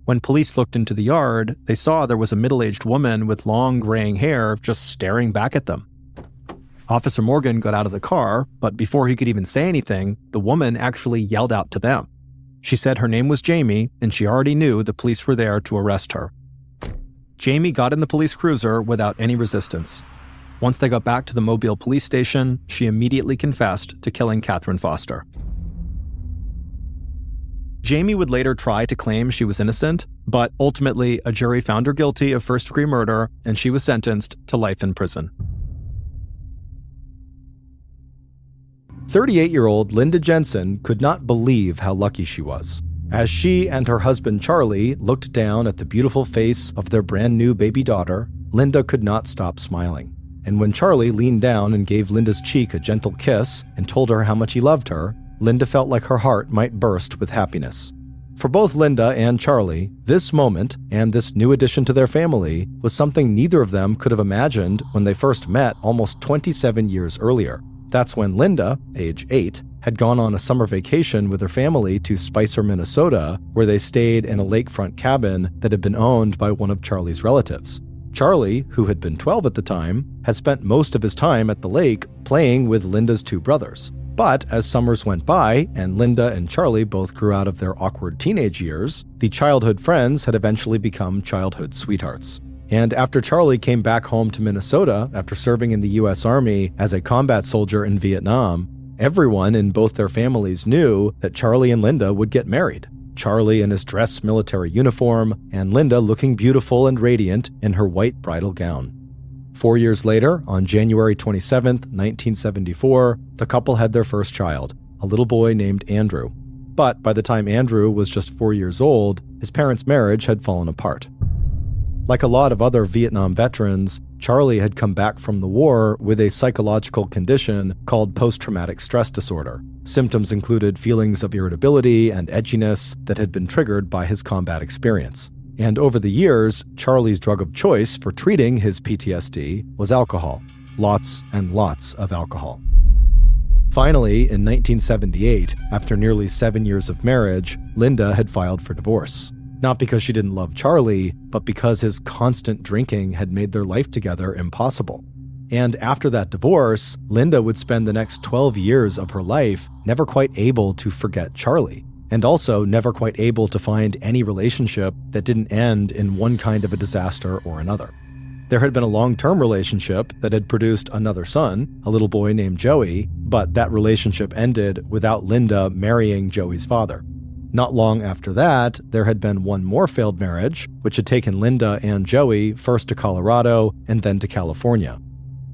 When police looked into the yard, they saw there was a middle-aged woman with long graying hair just staring back at them. Officer Morgan got out of the car, but before he could even say anything, the woman actually yelled out to them. She said her name was Jamie, and she already knew the police were there to arrest her. Jamie got in the police cruiser without any resistance. Once they got back to the Mobile police station, she immediately confessed to killing Catherine Foster. Jamie would later try to claim she was innocent, but ultimately a jury found her guilty of first-degree murder, and she was sentenced to life in prison. 38-year-old Linda Jensen could not believe how lucky she was. As she and her husband Charlie looked down at the beautiful face of their brand new baby daughter, Linda could not stop smiling. And when Charlie leaned down and gave Linda's cheek a gentle kiss and told her how much he loved her, Linda felt like her heart might burst with happiness. For both Linda and Charlie, this moment and this new addition to their family was something neither of them could have imagined when they first met almost 27 years earlier. That's when Linda, age 8, had gone on a summer vacation with her family to Spicer, Minnesota, where they stayed in a lakefront cabin that had been owned by one of Charlie's relatives. Charlie, who had been 12 at the time, had spent most of his time at the lake playing with Linda's two brothers. But as summers went by and Linda and Charlie both grew out of their awkward teenage years, the childhood friends had eventually become childhood sweethearts. And after Charlie came back home to Minnesota after serving in the U.S. Army as a combat soldier in Vietnam, everyone in both their families knew that Charlie and Linda would get married. Charlie in his dress military uniform, and Linda looking beautiful and radiant in her white bridal gown. 4 years later, on January 27, 1974, the couple had their first child, a little boy named Andrew. But by the time Andrew was just 4 years old, his parents' marriage had fallen apart. Like a lot of other Vietnam veterans, Charlie had come back from the war with a psychological condition called post-traumatic stress disorder. Symptoms included feelings of irritability and edginess that had been triggered by his combat experience. And over the years, Charlie's drug of choice for treating his PTSD was alcohol. Lots and lots of alcohol. Finally, in 1978, after nearly 7 years of marriage, Linda had filed for divorce. Not because she didn't love Charlie, but because his constant drinking had made their life together impossible. And after that divorce, Linda would spend the next 12 years of her life never quite able to forget Charlie. and also never quite able to find any relationship that didn't end in one kind of a disaster or another. There had been a long-term relationship that had produced another son, a little boy named Joey, but that relationship ended without Linda marrying Joey's father. Not long after that, there had been one more failed marriage, which had taken Linda and Joey first to Colorado and then to California.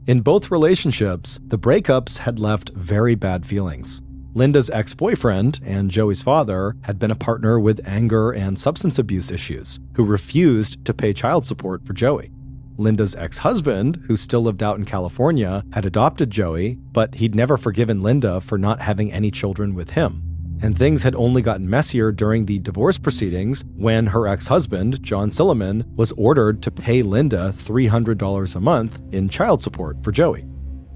In both relationships, the breakups had left very bad feelings. Linda's ex-boyfriend and Joey's father had been a partner with anger and substance abuse issues, who refused to pay child support for Joey. Linda's ex-husband, who still lived out in California, had adopted Joey, but he'd never forgiven Linda for not having any children with him. And things had only gotten messier during the divorce proceedings when her ex-husband, John Silliman, was ordered to pay Linda $300 a month in child support for Joey.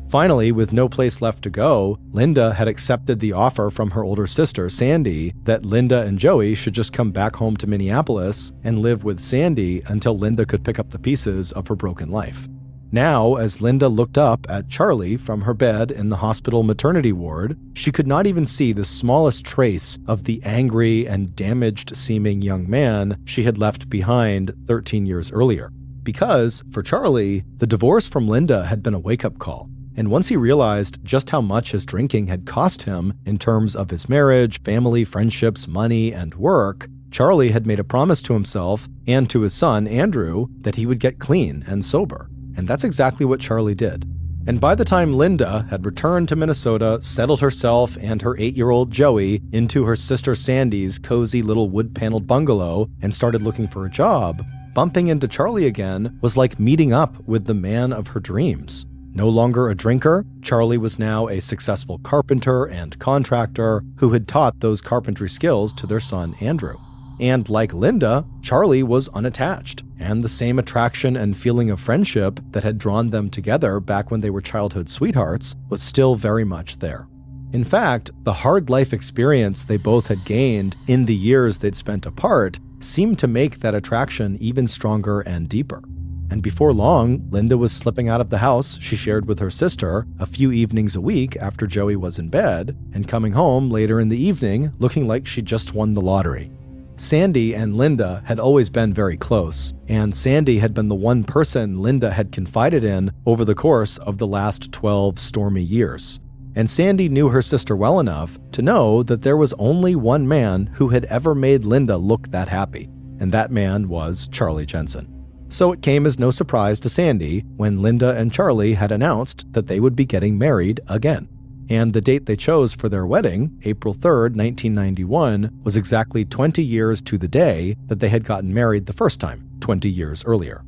Finally, with no place left to go, Linda had accepted the offer from her older sister, Sandy, that Linda and Joey should just come back home to Minneapolis and live with Sandy until Linda could pick up the pieces of her broken life. Now, as Linda looked up at Charlie from her bed in the hospital maternity ward, she could not even see the smallest trace of the angry and damaged-seeming young man she had left behind 13 years earlier. Because, for Charlie, the divorce from Linda had been a wake-up call. And once he realized just how much his drinking had cost him in terms of his marriage, family, friendships, money, and work, Charlie had made a promise to himself and to his son, Andrew, that he would get clean and sober. And that's exactly what Charlie did. And by the time Linda had returned to Minnesota, settled herself and her 8-year-old Joey into her sister Sandy's cozy little wood-paneled bungalow and started looking for a job, bumping into Charlie again was like meeting up with the man of her dreams. No longer a drinker, Charlie was now a successful carpenter and contractor who had taught those carpentry skills to their son, Andrew. And like Linda, Charlie was unattached, and the same attraction and feeling of friendship that had drawn them together back when they were childhood sweethearts was still very much there. In fact, the hard life experience they both had gained in the years they'd spent apart seemed to make that attraction even stronger and deeper. And before long, Linda was slipping out of the house she shared with her sister a few evenings a week after Joey was in bed, and coming home later in the evening looking like she just won the lottery. Sandy and Linda had always been very close, and Sandy had been the one person Linda had confided in over the course of the last 12 stormy years. And Sandy knew her sister well enough to know that there was only one man who had ever made Linda look that happy, and that man was Charlie Jensen. So it came as no surprise to Sandy when Linda and Charlie had announced that they would be getting married again. And the date they chose for their wedding, April 3rd, 1991, was exactly 20 years to the day that they had gotten married the first time, 20 years earlier.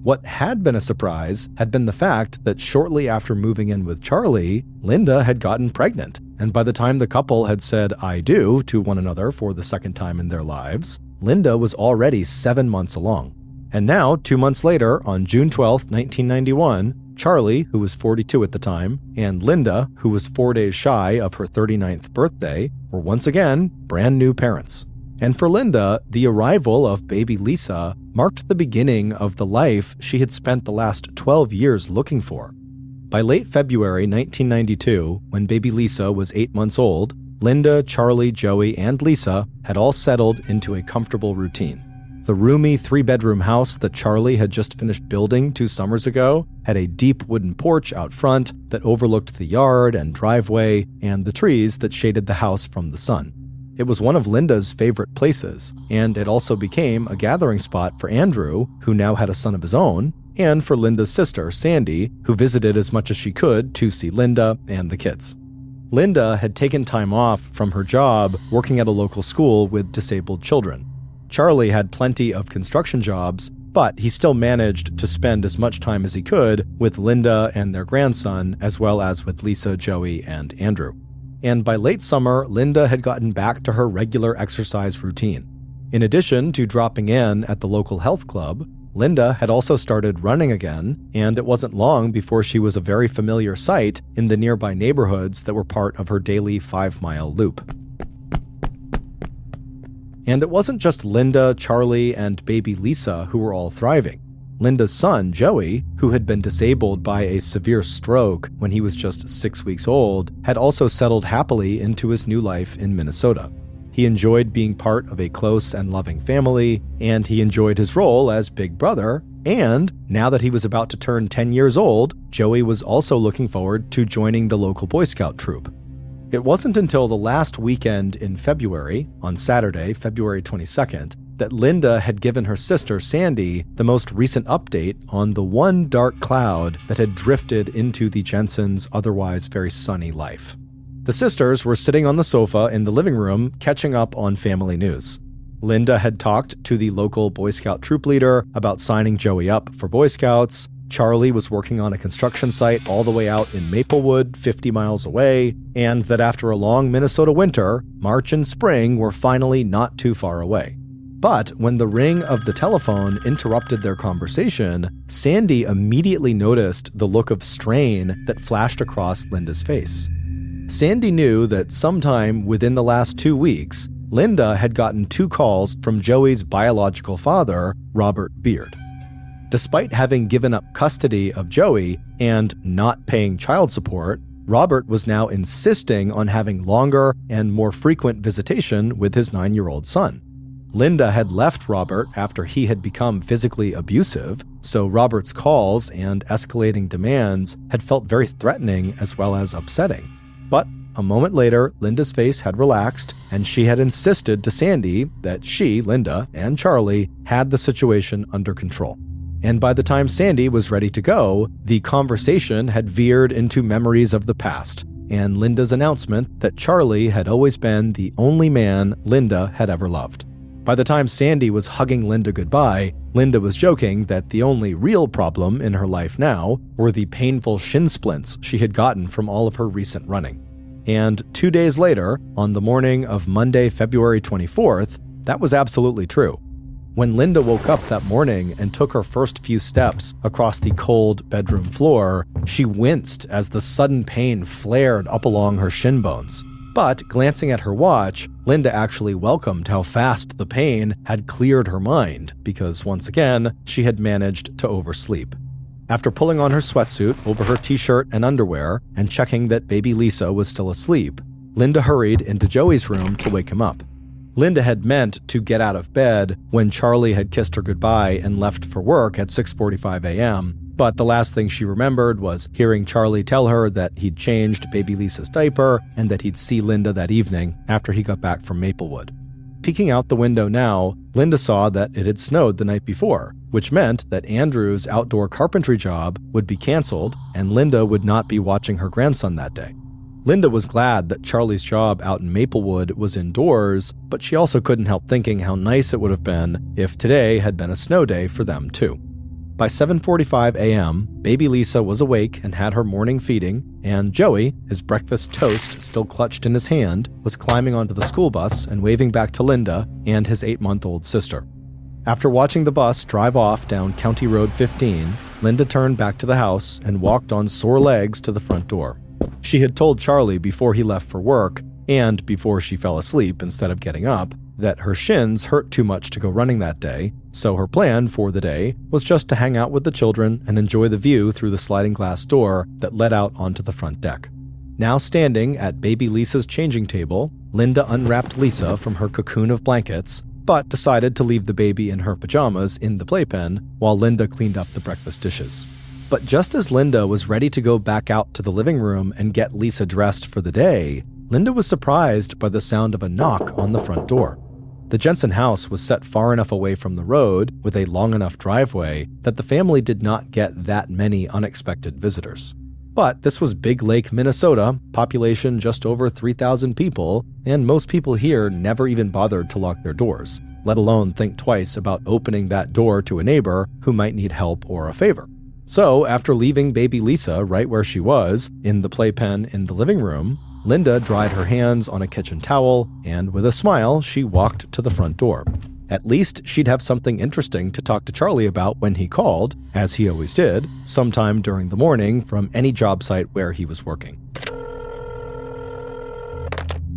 What had been a surprise had been the fact that shortly after moving in with Charlie, Linda had gotten pregnant. And by the time the couple had said "I do" to one another for the second time in their lives, Linda was already 7 months along. And now, 2 months later, on June 12, 1991, Charlie, who was 42 at the time, and Linda, who was 4 days shy of her 39th birthday, were once again brand new parents. And for Linda, the arrival of baby Lisa marked the beginning of the life she had spent the last 12 years looking for. By late February 1992, when baby Lisa was 8 months old, Linda, Charlie, Joey, and Lisa had all settled into a comfortable routine. The roomy 3-bedroom house that Charlie had just finished building 2 summers ago had a deep wooden porch out front that overlooked the yard and driveway and the trees that shaded the house from the sun. It was one of Linda's favorite places, and it also became a gathering spot for Andrew, who now had a son of his own, and for Linda's sister, Sandy, who visited as much as she could to see Linda and the kids. Linda had taken time off from her job working at a local school with disabled children. Charlie had plenty of construction jobs, but he still managed to spend as much time as he could with Linda and their grandson, as well as with Lisa, Joey, and Andrew. And by late summer, Linda had gotten back to her regular exercise routine. In addition to dropping in at the local health club, Linda had also started running again, and it wasn't long before she was a very familiar sight in the nearby neighborhoods that were part of her daily 5-mile loop. And it wasn't just Linda, Charlie, and baby Lisa who were all thriving. Linda's son, Joey, who had been disabled by a severe stroke when he was just 6 weeks old, had also settled happily into his new life in Minnesota. he enjoyed being part of a close and loving family, and he enjoyed his role as big brother. And now that he was about to turn 10 years old, Joey was also looking forward to joining the local Boy Scout troop. It wasn't until the last weekend in February, on Saturday, February 22nd, that Linda had given her sister Sandy the most recent update on the one dark cloud that had drifted into the Jensens' otherwise very sunny life. The sisters were sitting on the sofa in the living room catching up on family news. Linda had talked to the local Boy Scout troop leader about signing Joey up for Boy Scouts. Charlie was working on a construction site all the way out in Maplewood, 50 miles away, and that after a long Minnesota winter, March and spring were finally not too far away. But when the ring of the telephone interrupted their conversation, Sandy immediately noticed the look of strain that flashed across Linda's face. Sandy knew that sometime within the last 2 weeks, Linda had gotten 2 calls from Joey's biological father, Robert Beard. Despite having given up custody of Joey and not paying child support, Robert was now insisting on having longer and more frequent visitation with his 9-year-old son. Linda had left Robert after he had become physically abusive, so Robert's calls and escalating demands had felt very threatening as well as upsetting. But a moment later, Linda's face had relaxed, and she had insisted to Sandy that she, Linda, and Charlie had the situation under control. And by the time Sandy was ready to go, the conversation had veered into memories of the past, and Linda's announcement that Charlie had always been the only man Linda had ever loved. By the time Sandy was hugging Linda goodbye, Linda was joking that the only real problem in her life now were the painful shin splints she had gotten from all of her recent running. And 2 days later, on the morning of Monday, February 24th, that was absolutely true. When Linda woke up that morning and took her first few steps across the cold bedroom floor, she winced as the sudden pain flared up along her shin bones. But glancing at her watch, Linda actually welcomed how fast the pain had cleared her mind, because once again, she had managed to oversleep. After pulling on her sweatsuit over her t-shirt and underwear and checking that baby Lisa was still asleep, Linda hurried into Joey's room to wake him up. Linda had meant to get out of bed when Charlie had kissed her goodbye and left for work at 6:45 a.m., but the last thing she remembered was hearing Charlie tell her that he'd changed baby Lisa's diaper and that he'd see Linda that evening after he got back from Maplewood. Peeking out the window now, Linda saw that it had snowed the night before, which meant that Andrew's outdoor carpentry job would be canceled and Linda would not be watching her grandson that day. Linda was glad that Charlie's job out in Maplewood was indoors, but she also couldn't help thinking how nice it would have been if today had been a snow day for them too. By 7:45 a.m., baby Lisa was awake and had her morning feeding, and Joey, his breakfast toast still clutched in his hand, was climbing onto the school bus and waving back to Linda and his 8-month-old sister. After watching the bus drive off down County Road 15, Linda turned back to the house and walked on sore legs to the front door. She had told Charlie before he left for work, and before she fell asleep instead of getting up, that her shins hurt too much to go running that day, so her plan for the day was just to hang out with the children and enjoy the view through the sliding glass door that led out onto the front deck. Now standing at baby Lisa's changing table, Linda unwrapped Lisa from her cocoon of blankets, but decided to leave the baby in her pajamas in the playpen while Linda cleaned up the breakfast dishes. But just as Linda was ready to go back out to the living room and get Lisa dressed for the day, Linda was surprised by the sound of a knock on the front door. The Jensen house was set far enough away from the road, with a long enough driveway, that the family did not get that many unexpected visitors. But this was Big Lake, Minnesota, population just over 3,000 people, and most people here never even bothered to lock their doors, let alone think twice about opening that door to a neighbor who might need help or a favor. So, after leaving baby Lisa right where she was, in the playpen in the living room, Linda dried her hands on a kitchen towel, and with a smile, she walked to the front door. At least she'd have something interesting to talk to Charlie about when he called, as he always did, sometime during the morning from any job site where he was working.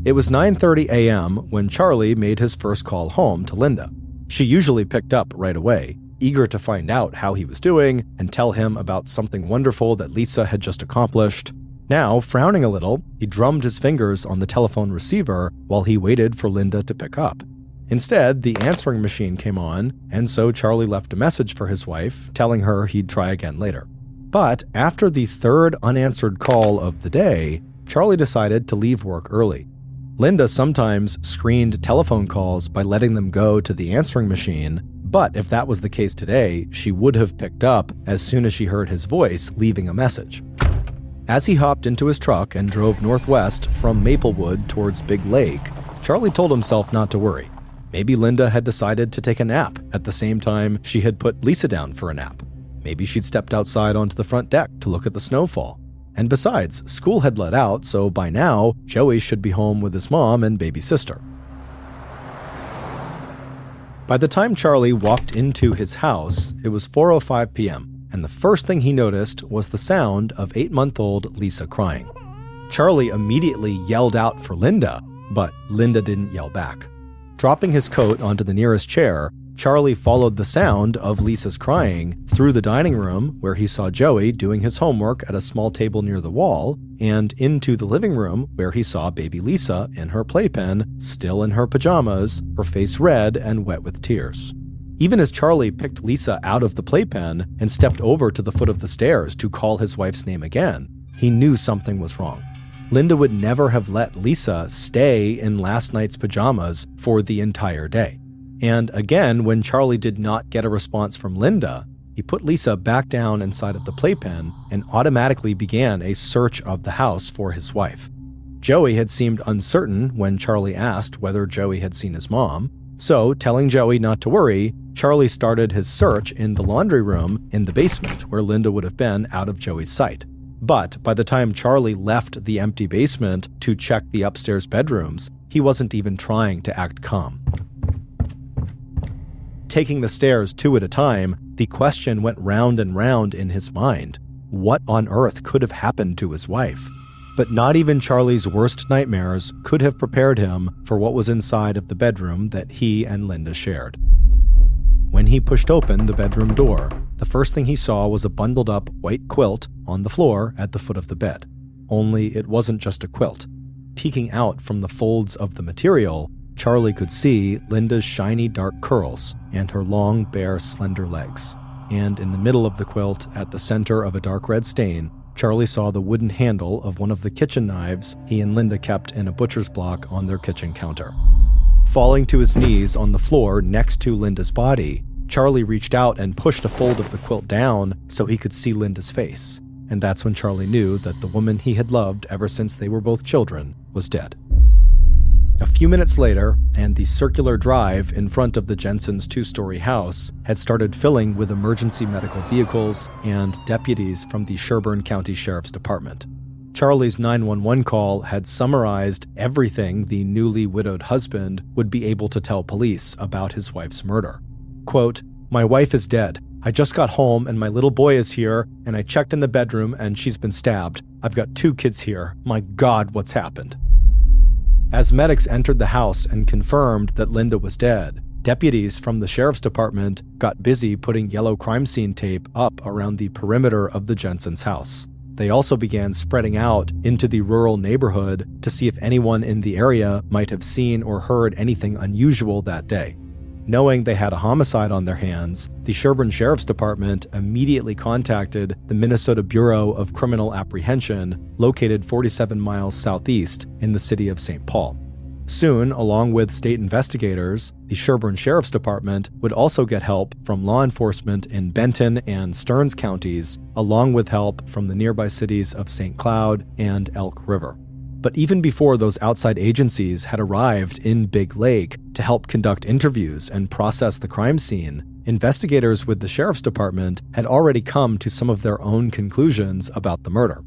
It was 9:30 a.m. when Charlie made his first call home to Linda. She usually picked up right away, eager to find out how he was doing and tell him about something wonderful that Lisa had just accomplished. Now, frowning a little, he drummed his fingers on the telephone receiver while he waited for Linda to pick up. Instead, the answering machine came on, and so Charlie left a message for his wife, telling her he'd try again later. But after the third unanswered call of the day, Charlie decided to leave work early. Linda sometimes screened telephone calls by letting them go to the answering machine, but if that was the case today, she would have picked up as soon as she heard his voice leaving a message. As he hopped into his truck and drove northwest from Maplewood towards Big Lake, Charlie told himself not to worry. Maybe Linda had decided to take a nap at the same time she had put Lisa down for a nap. Maybe she'd stepped outside onto the front deck to look at the snowfall. And besides, school had let out, so by now, Joey should be home with his mom and baby sister. By the time Charlie walked into his house, it was 4:05 p.m., and the first thing he noticed was the sound of 8-month-old Lisa crying. Charlie immediately yelled out for Linda, but Linda didn't yell back. Dropping his coat onto the nearest chair, Charlie followed the sound of Lisa's crying through the dining room, where he saw Joey doing his homework at a small table near the wall, and into the living room, where he saw baby Lisa in her playpen, still in her pajamas, her face red and wet with tears. Even as Charlie picked Lisa out of the playpen and stepped over to the foot of the stairs to call his wife's name again, he knew something was wrong. Linda would never have let Lisa stay in last night's pajamas for the entire day. And again, when Charlie did not get a response from Linda, he put Lisa back down inside of the playpen and automatically began a search of the house for his wife. Joey had seemed uncertain when Charlie asked whether Joey had seen his mom, so telling Joey not to worry, Charlie started his search in the laundry room in the basement where Linda would have been out of Joey's sight. But by the time Charlie left the empty basement to check the upstairs bedrooms, he wasn't even trying to act calm. Taking the stairs 2 at a time, the question went round and round in his mind. What on earth could have happened to his wife? But not even Charlie's worst nightmares could have prepared him for what was inside of the bedroom that he and Linda shared. When he pushed open the bedroom door, the first thing he saw was a bundled up white quilt on the floor at the foot of the bed. Only it wasn't just a quilt. Peeking out from the folds of the material, Charlie could see Linda's shiny dark curls and her long, bare, slender legs. And in the middle of the quilt, at the center of a dark red stain, Charlie saw the wooden handle of one of the kitchen knives he and Linda kept in a butcher's block on their kitchen counter. Falling to his knees on the floor next to Linda's body, Charlie reached out and pushed a fold of the quilt down so he could see Linda's face. And that's when Charlie knew that the woman he had loved ever since they were both children was dead. A few minutes later, and the circular drive in front of the Jensen's 2-story house had started filling with emergency medical vehicles and deputies from the Sherburne County Sheriff's Department. Charlie's 911 call had summarized everything the newly widowed husband would be able to tell police about his wife's murder. Quote, "My wife is dead. I just got home and my little boy is here, and I checked in the bedroom and she's been stabbed. I've got 2 kids here. My God, what's happened?" As medics entered the house and confirmed that Linda was dead, deputies from the sheriff's department got busy putting yellow crime scene tape up around the perimeter of the Jensen's house. They also began spreading out into the rural neighborhood to see if anyone in the area might have seen or heard anything unusual that day. Knowing they had a homicide on their hands, the Sherburne Sheriff's Department immediately contacted the Minnesota Bureau of Criminal Apprehension, located 47 miles southeast in the city of St. Paul. Soon, along with state investigators, the Sherburne Sheriff's Department would also get help from law enforcement in Benton and Stearns counties, along with help from the nearby cities of St. Cloud and Elk River. But even before those outside agencies had arrived in Big Lake to help conduct interviews and process the crime scene, investigators with the sheriff's department had already come to some of their own conclusions about the murder.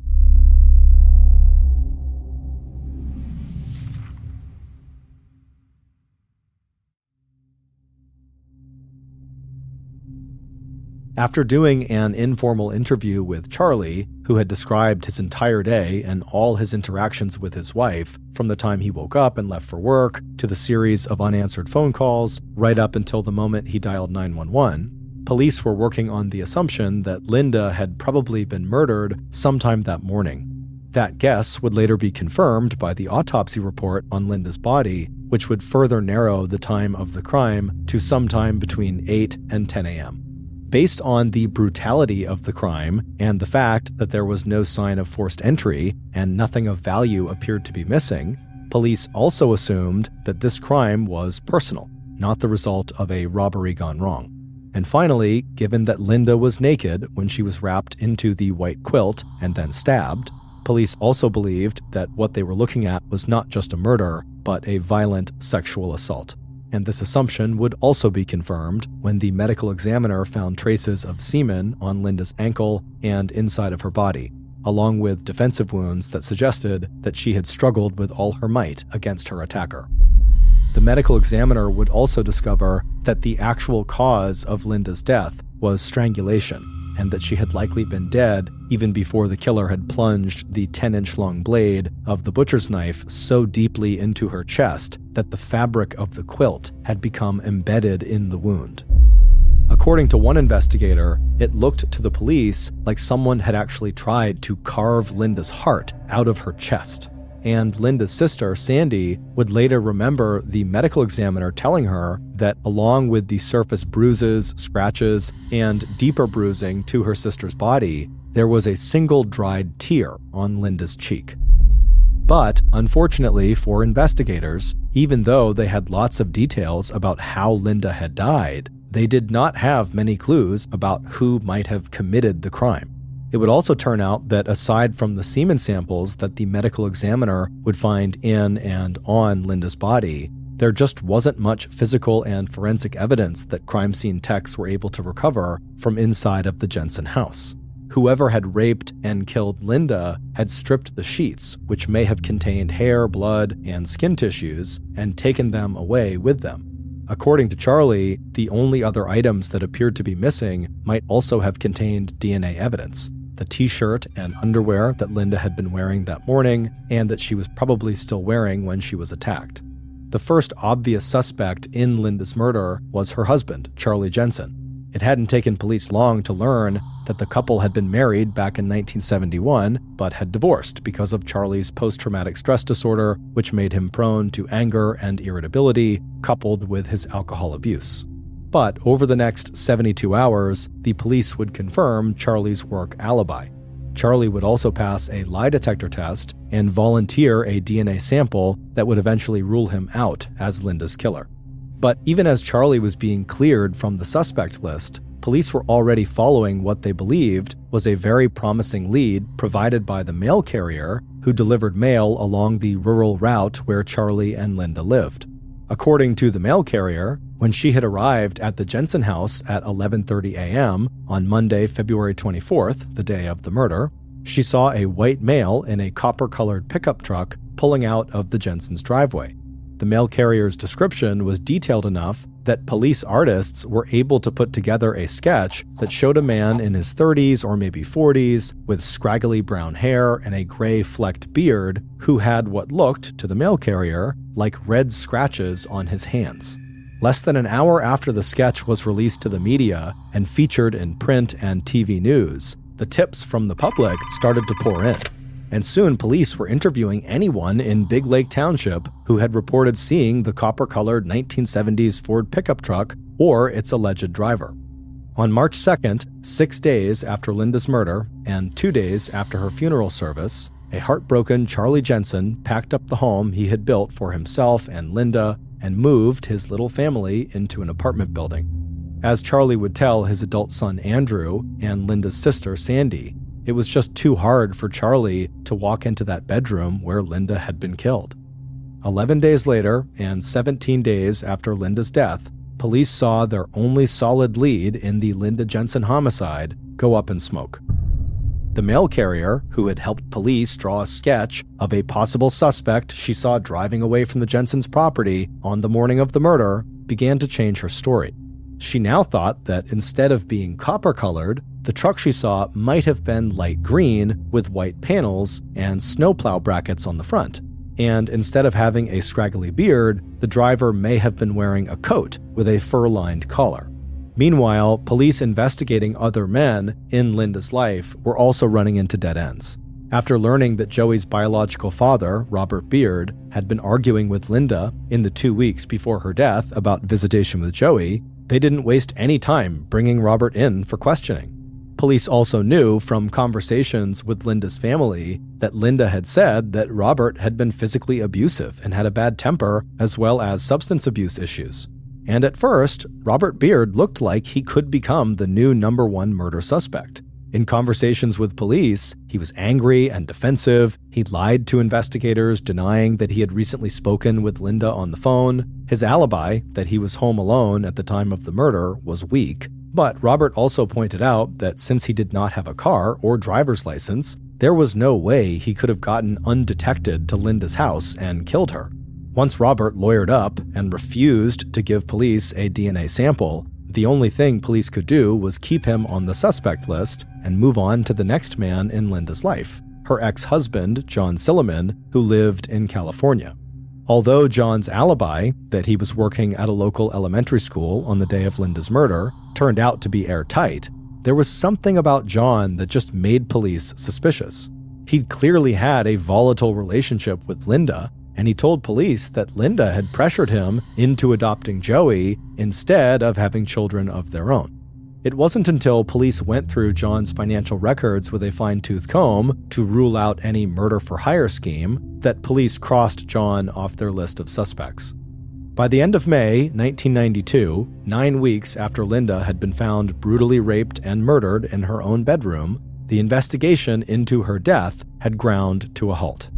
After doing an informal interview with Charlie, who had described his entire day and all his interactions with his wife, from the time he woke up and left for work, to the series of unanswered phone calls, right up until the moment he dialed 911, police were working on the assumption that Linda had probably been murdered sometime that morning. That guess would later be confirmed by the autopsy report on Linda's body, which would further narrow the time of the crime to sometime between 8 and 10 a.m. Based on the brutality of the crime and the fact that there was no sign of forced entry and nothing of value appeared to be missing, police also assumed that this crime was personal, not the result of a robbery gone wrong. And finally, given that Linda was naked when she was wrapped into the white quilt and then stabbed, police also believed that what they were looking at was not just a murder, but a violent sexual assault. And this assumption would also be confirmed when the medical examiner found traces of semen on Linda's ankle and inside of her body, along with defensive wounds that suggested that she had struggled with all her might against her attacker. The medical examiner would also discover that the actual cause of Linda's death was strangulation, and that she had likely been dead even before the killer had plunged the 10-inch long blade of the butcher's knife so deeply into her chest that the fabric of the quilt had become embedded in the wound. According to one investigator, it looked to the police like someone had actually tried to carve Linda's heart out of her chest. And Linda's sister, Sandy, would later remember the medical examiner telling her that along with the surface bruises, scratches, and deeper bruising to her sister's body, there was a single dried tear on Linda's cheek. But unfortunately for investigators, even though they had lots of details about how Linda had died, they did not have many clues about who might have committed the crime. It would also turn out that aside from the semen samples that the medical examiner would find in and on Linda's body, there just wasn't much physical and forensic evidence that crime scene techs were able to recover from inside of the Jensen house. Whoever had raped and killed Linda had stripped the sheets, which may have contained hair, blood, and skin tissues, and taken them away with them. According to Charlie, the only other items that appeared to be missing might also have contained DNA evidence. The t-shirt and underwear that Linda had been wearing that morning, and that she was probably still wearing when she was attacked. The first obvious suspect in Linda's murder was her husband, Charlie Jensen. It hadn't taken police long to learn that the couple had been married back in 1971, but had divorced because of Charlie's post-traumatic stress disorder, which made him prone to anger and irritability, coupled with his alcohol abuse. But over the next 72 hours, the police would confirm Charlie's work alibi. Charlie would also pass a lie detector test and volunteer a DNA sample that would eventually rule him out as Linda's killer. But even as Charlie was being cleared from the suspect list, police were already following what they believed was a very promising lead provided by the mail carrier who delivered mail along the rural route where Charlie and Linda lived. According to the mail carrier, when she had arrived at the Jensen house at 11:30 a.m. on Monday, February 24th, the day of the murder, she saw a white male in a copper-colored pickup truck pulling out of the Jensen's driveway. The mail carrier's description was detailed enough that police artists were able to put together a sketch that showed a man in his 30s or maybe 40s with scraggly brown hair and a gray flecked beard who had what looked, to the mail carrier, like red scratches on his hands. Less than an hour after the sketch was released to the media and featured in print and TV news, the tips from the public started to pour in. And soon police were interviewing anyone in Big Lake Township who had reported seeing the copper-colored 1970s Ford pickup truck or its alleged driver. On March 2nd, 6 days after Linda's murder and 2 days after her funeral service, a heartbroken Charlie Jensen packed up the home he had built for himself and Linda and moved his little family into an apartment building. As Charlie would tell his adult son Andrew and Linda's sister Sandy, it was just too hard for Charlie to walk into that bedroom where Linda had been killed. 11 days later, and 17 days after Linda's death, police saw their only solid lead in the Linda Jensen homicide go up in smoke. The mail carrier, who had helped police draw a sketch of a possible suspect she saw driving away from the Jensen's property on the morning of the murder, began to change her story. She now thought that instead of being copper-colored, the truck she saw might have been light green with white panels and snowplow brackets on the front. And instead of having a scraggly beard, the driver may have been wearing a coat with a fur-lined collar. Meanwhile, police investigating other men in Linda's life were also running into dead ends. After learning that Joey's biological father, Robert Beard, had been arguing with Linda in the 2 weeks before her death about visitation with Joey, they didn't waste any time bringing Robert in for questioning. Police also knew from conversations with Linda's family that Linda had said that Robert had been physically abusive and had a bad temper as well as substance abuse issues. And at first, Robert Beard looked like he could become the new #1 murder suspect. In conversations with police, he was angry and defensive. He lied to investigators, denying that he had recently spoken with Linda on the phone. His alibi, that he was home alone at the time of the murder, was weak. But Robert also pointed out that since he did not have a car or driver's license, there was no way he could have gotten undetected to Linda's house and killed her. Once Robert lawyered up and refused to give police a DNA sample, the only thing police could do was keep him on the suspect list and move on to the next man in Linda's life, her ex-husband, John Silliman, who lived in California. Although John's alibi, that he was working at a local elementary school on the day of Linda's murder, turned out to be airtight, there was something about John that just made police suspicious. He'd clearly had a volatile relationship with Linda, and he told police that Linda had pressured him into adopting Joey instead of having children of their own. It wasn't until police went through John's financial records with a fine-tooth comb to rule out any murder-for-hire scheme that police crossed John off their list of suspects. By the end of May 1992, 9 weeks after Linda had been found brutally raped and murdered in her own bedroom, the investigation into her death had ground to a halt.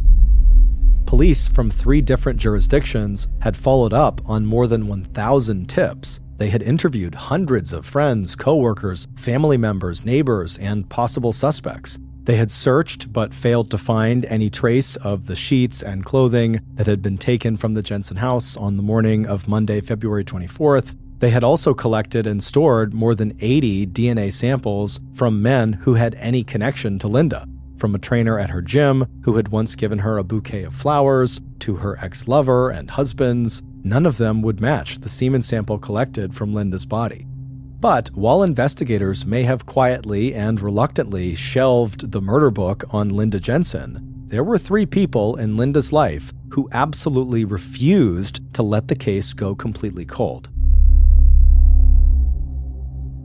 Police from 3 different jurisdictions had followed up on more than 1,000 tips. They had interviewed hundreds of friends, coworkers, family members, neighbors, and possible suspects. They had searched but failed to find any trace of the sheets and clothing that had been taken from the Jensen house on the morning of Monday, February 24th. They had also collected and stored more than 80 DNA samples from men who had any connection to Linda. From a trainer at her gym who had once given her a bouquet of flowers, to her ex-lover and husbands, none of them would match the semen sample collected from Linda's body. But while investigators may have quietly and reluctantly shelved the murder book on Linda Jensen, there were 3 people in Linda's life who absolutely refused to let the case go completely cold.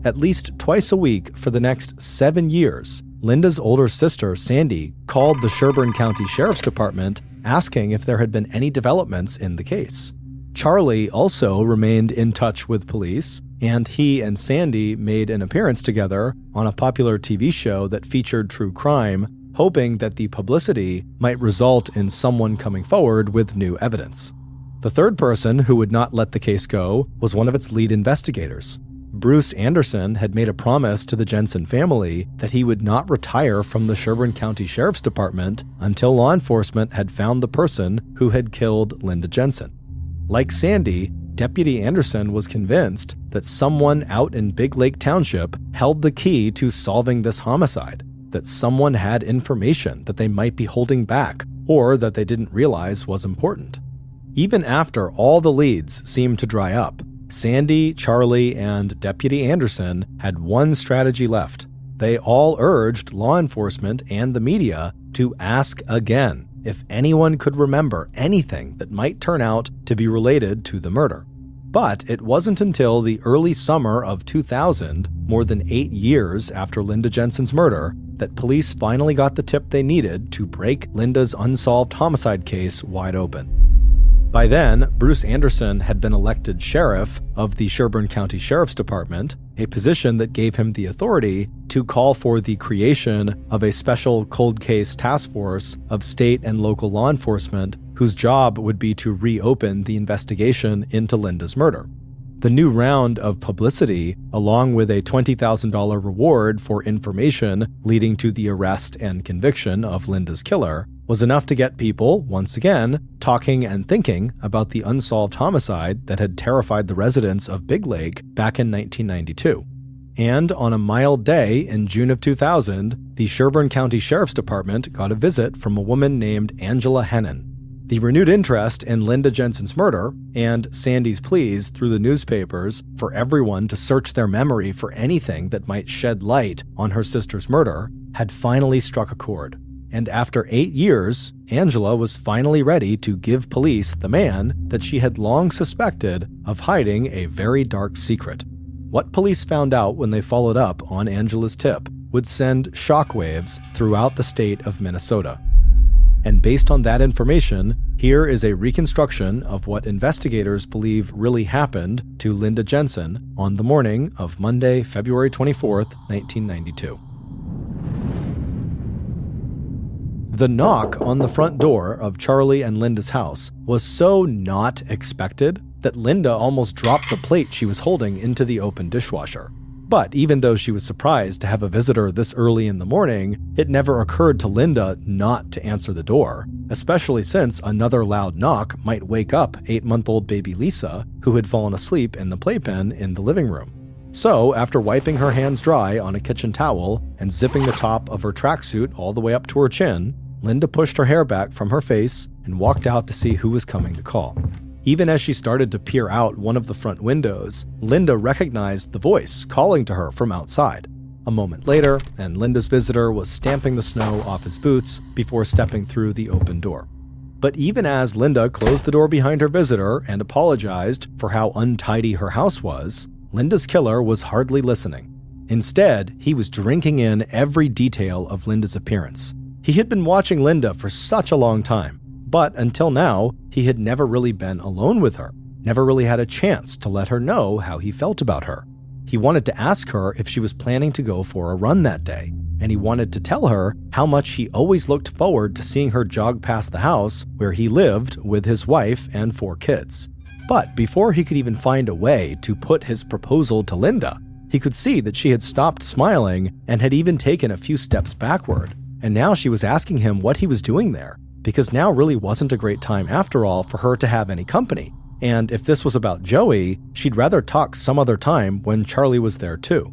At least twice a week for the next 7 years, Linda's older sister, Sandy, called the Sherburne County Sheriff's Department asking if there had been any developments in the case. Charlie also remained in touch with police, and he and Sandy made an appearance together on a popular TV show that featured true crime, hoping that the publicity might result in someone coming forward with new evidence. The third person who would not let the case go was one of its lead investigators. Bruce Anderson had made a promise to the Jensen family that he would not retire from the Sherburne County Sheriff's Department until law enforcement had found the person who had killed Linda Jensen. Like Sandy, Deputy Anderson was convinced that someone out in Big Lake Township held the key to solving this homicide, that someone had information that they might be holding back or that they didn't realize was important. Even after all the leads seemed to dry up, Sandy, Charlie, and Deputy Anderson had one strategy left. They all urged law enforcement and the media to ask again if anyone could remember anything that might turn out to be related to the murder. But it wasn't until the early summer of 2000, more than 8 years after Linda Jensen's murder, that police finally got the tip they needed to break Linda's unsolved homicide case wide open. By then, Bruce Anderson had been elected sheriff of the Sherburne County Sheriff's Department, a position that gave him the authority to call for the creation of a special cold case task force of state and local law enforcement whose job would be to reopen the investigation into Linda's murder. The new round of publicity, along with a $20,000 reward for information leading to the arrest and conviction of Linda's killer, was enough to get people, once again, talking and thinking about the unsolved homicide that had terrified the residents of Big Lake back in 1992. And on a mild day in June of 2000, the Sherburne County Sheriff's Department got a visit from a woman named Angela Hennon. The renewed interest in Linda Jensen's murder and Sandy's pleas through the newspapers for everyone to search their memory for anything that might shed light on her sister's murder had finally struck a chord. and after 8 years, Angela was finally ready to give police the man that she had long suspected of hiding a very dark secret. What police found out when they followed up on Angela's tip would send shockwaves throughout the state of Minnesota. And based on that information, here is a reconstruction of what investigators believe really happened to Linda Jensen on the morning of Monday, February 24th, 1992. The knock on the front door of Charlie and Linda's house was so not expected that Linda almost dropped the plate she was holding into the open dishwasher. But even though she was surprised to have a visitor this early in the morning, it never occurred to Linda not to answer the door, especially since another loud knock might wake up 8-month-old baby Lisa, who had fallen asleep in the playpen in the living room. So, after wiping her hands dry on a kitchen towel and zipping the top of her tracksuit all the way up to her chin, Linda pushed her hair back from her face and walked out to see who was coming to call. Even as she started to peer out one of the front windows, Linda recognized the voice calling to her from outside. A moment later, and Linda's visitor was stamping the snow off his boots before stepping through the open door. But even as Linda closed the door behind her visitor and apologized for how untidy her house was, Linda's killer was hardly listening. Instead, he was drinking in every detail of Linda's appearance. He had been watching Linda for such a long time. But until now, he had never really been alone with her, never really had a chance to let her know how he felt about her. He wanted to ask her if she was planning to go for a run that day, and he wanted to tell her how much he always looked forward to seeing her jog past the house where he lived with his wife and 4 kids. But before he could even find a way to put his proposal to Linda, he could see that she had stopped smiling and had even taken a few steps backward, and now she was asking him what he was doing there. Because now really wasn't a great time after all for her to have any company. And if this was about Joey, she'd rather talk some other time when Charlie was there too.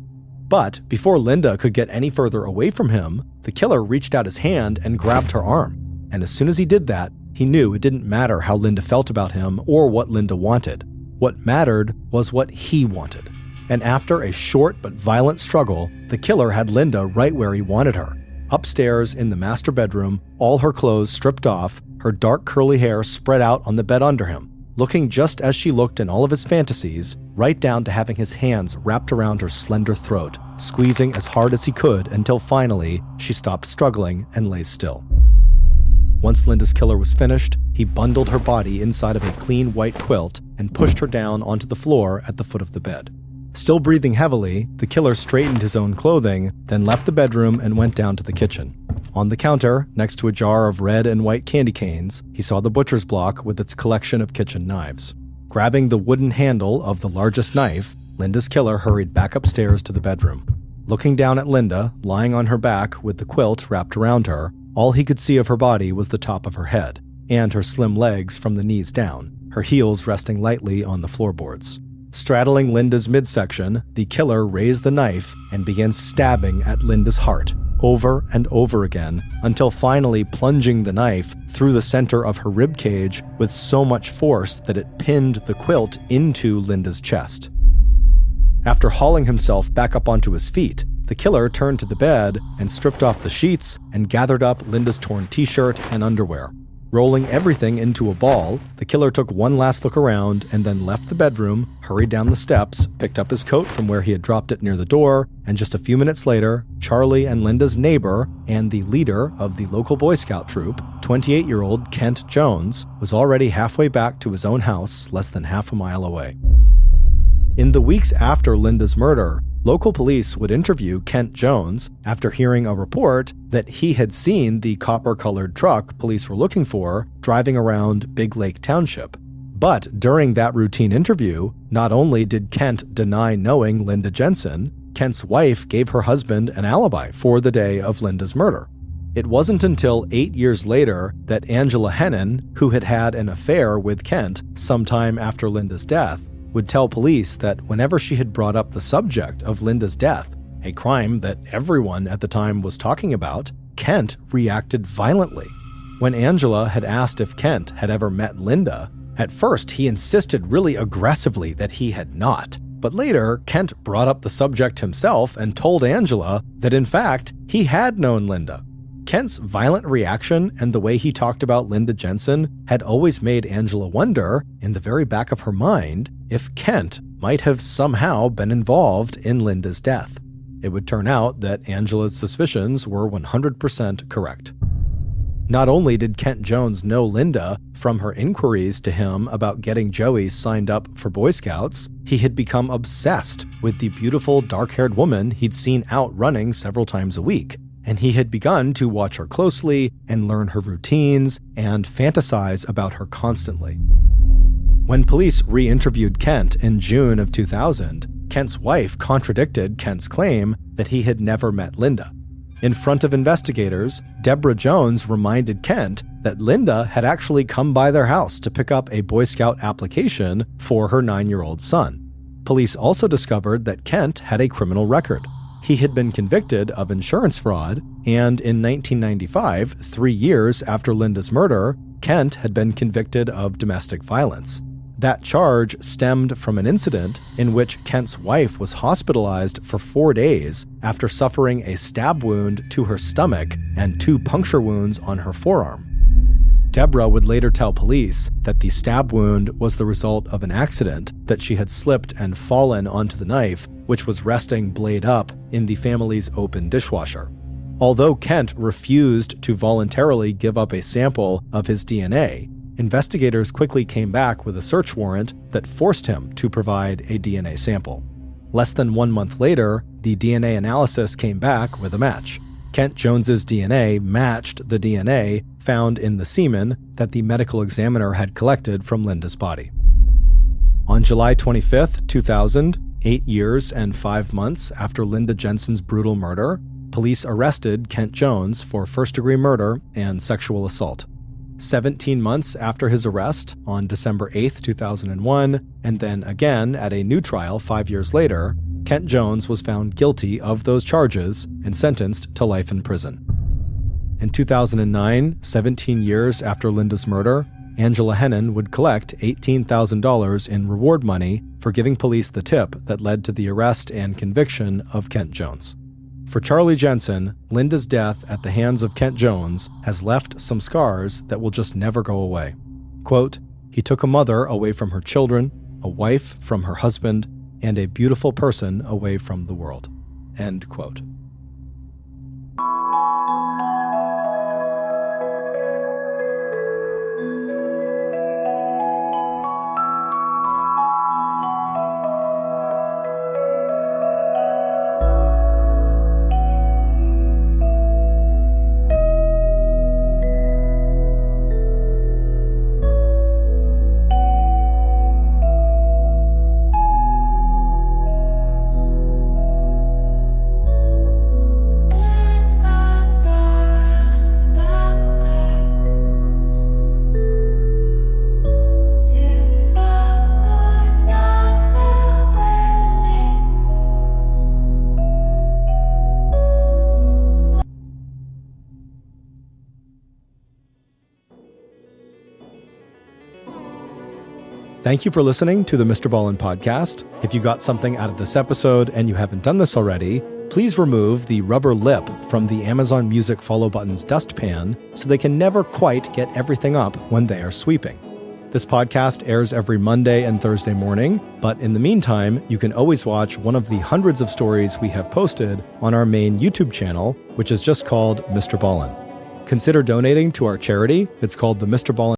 But before Linda could get any further away from him, the killer reached out his hand and grabbed her arm. And as soon as he did that, he knew it didn't matter how Linda felt about him or what Linda wanted. What mattered was what he wanted. And after a short but violent struggle, the killer had Linda right where he wanted her. Upstairs in the master bedroom, all her clothes stripped off, her dark curly hair spread out on the bed under him, looking just as she looked in all of his fantasies, right down to having his hands wrapped around her slender throat, squeezing as hard as he could until finally she stopped struggling and lay still. Once Linda's killer was finished, he bundled her body inside of a clean white quilt and pushed her down onto the floor at the foot of the bed. Still breathing heavily, the killer straightened his own clothing, then left the bedroom and went down to the kitchen. On the counter, next to a jar of red and white candy canes, he saw the butcher's block with its collection of kitchen knives. Grabbing the wooden handle of the largest knife, Linda's killer hurried back upstairs to the bedroom. Looking down at Linda, lying on her back with the quilt wrapped around her, all he could see of her body was the top of her head, and her slim legs from the knees down, her heels resting lightly on the floorboards. Straddling Linda's midsection, the killer raised the knife and began stabbing at Linda's heart, over and over again, until finally plunging the knife through the center of her rib cage with so much force that it pinned the quilt into Linda's chest. After hauling himself back up onto his feet, the killer turned to the bed and stripped off the sheets and gathered up Linda's torn t-shirt and underwear. Rolling everything into a ball, the killer took one last look around and then left the bedroom, hurried down the steps, picked up his coat from where he had dropped it near the door, and just a few minutes later, Charlie and Linda's neighbor and the leader of the local Boy Scout troop, 28-year-old Kent Jones, was already halfway back to his own house less than half a mile away. In the weeks after Linda's murder, local police would interview Kent Jones after hearing a report that he had seen the copper-colored truck police were looking for driving around Big Lake Township. But during that routine interview, not only did Kent deny knowing Linda Jensen, Kent's wife gave her husband an alibi for the day of Linda's murder. It wasn't until 8 years later that Angela Hennon, who had had an affair with Kent sometime after Linda's death, would tell police that whenever she had brought up the subject of Linda's death, a crime that everyone at the time was talking about, Kent reacted violently. When Angela had asked if Kent had ever met Linda, at first he insisted really aggressively that he had not. But later, Kent brought up the subject himself and told Angela that in fact, he had known Linda. Kent's violent reaction and the way he talked about Linda Jensen had always made Angela wonder, in the very back of her mind, if Kent might have somehow been involved in Linda's death. It would turn out that Angela's suspicions were 100% correct. Not only did Kent Jones know Linda from her inquiries to him about getting Joey signed up for Boy Scouts, he had become obsessed with the beautiful dark-haired woman he'd seen out running several times a week, and he had begun to watch her closely and learn her routines and fantasize about her constantly. When police re-interviewed Kent in June of 2000, Kent's wife contradicted Kent's claim that he had never met Linda. In front of investigators, Deborah Jones reminded Kent that Linda had actually come by their house to pick up a Boy Scout application for her 9-year-old son. Police also discovered that Kent had a criminal record. He had been convicted of insurance fraud, and in 1995, 3 years after Linda's murder, Kent had been convicted of domestic violence. That charge stemmed from an incident in which Kent's wife was hospitalized for 4 days after suffering a stab wound to her stomach and 2 puncture wounds on her forearm. Deborah would later tell police that the stab wound was the result of an accident, that she had slipped and fallen onto the knife, which was resting blade up in the family's open dishwasher. Although Kent refused to voluntarily give up a sample of his DNA, investigators quickly came back with a search warrant that forced him to provide a DNA sample. Less than 1 month later, the DNA analysis came back with a match. Kent Jones's DNA matched the DNA found in the semen that the medical examiner had collected from Linda's body. On July 25, 2000, 8 years and 5 months after Linda Jensen's brutal murder, police arrested Kent Jones for first-degree murder and sexual assault. 17 months after his arrest, on December 8, 2001, and then again at a new trial 5 years later, Kent Jones was found guilty of those charges and sentenced to life in prison. In 2009, 17 years after Linda's murder, Angela Hennon would collect $18,000 in reward money for giving police the tip that led to the arrest and conviction of Kent Jones. For Charlie Jensen, Linda's death at the hands of Kent Jones has left some scars that will just never go away. Quote, "He took a mother away from her children, a wife from her husband, and a beautiful person away from the world." End quote. Thank you for listening to the MrBallen podcast. If you got something out of this episode and you haven't done this already, please remove the rubber lip from the Amazon Music follow button's dustpan so they can never quite get everything up when they are sweeping. This podcast airs every Monday and Thursday morning, but in the meantime, you can always watch one of the hundreds of stories we have posted on our main YouTube channel, which is just called MrBallen. Consider donating to our charity. It's called the MrBallen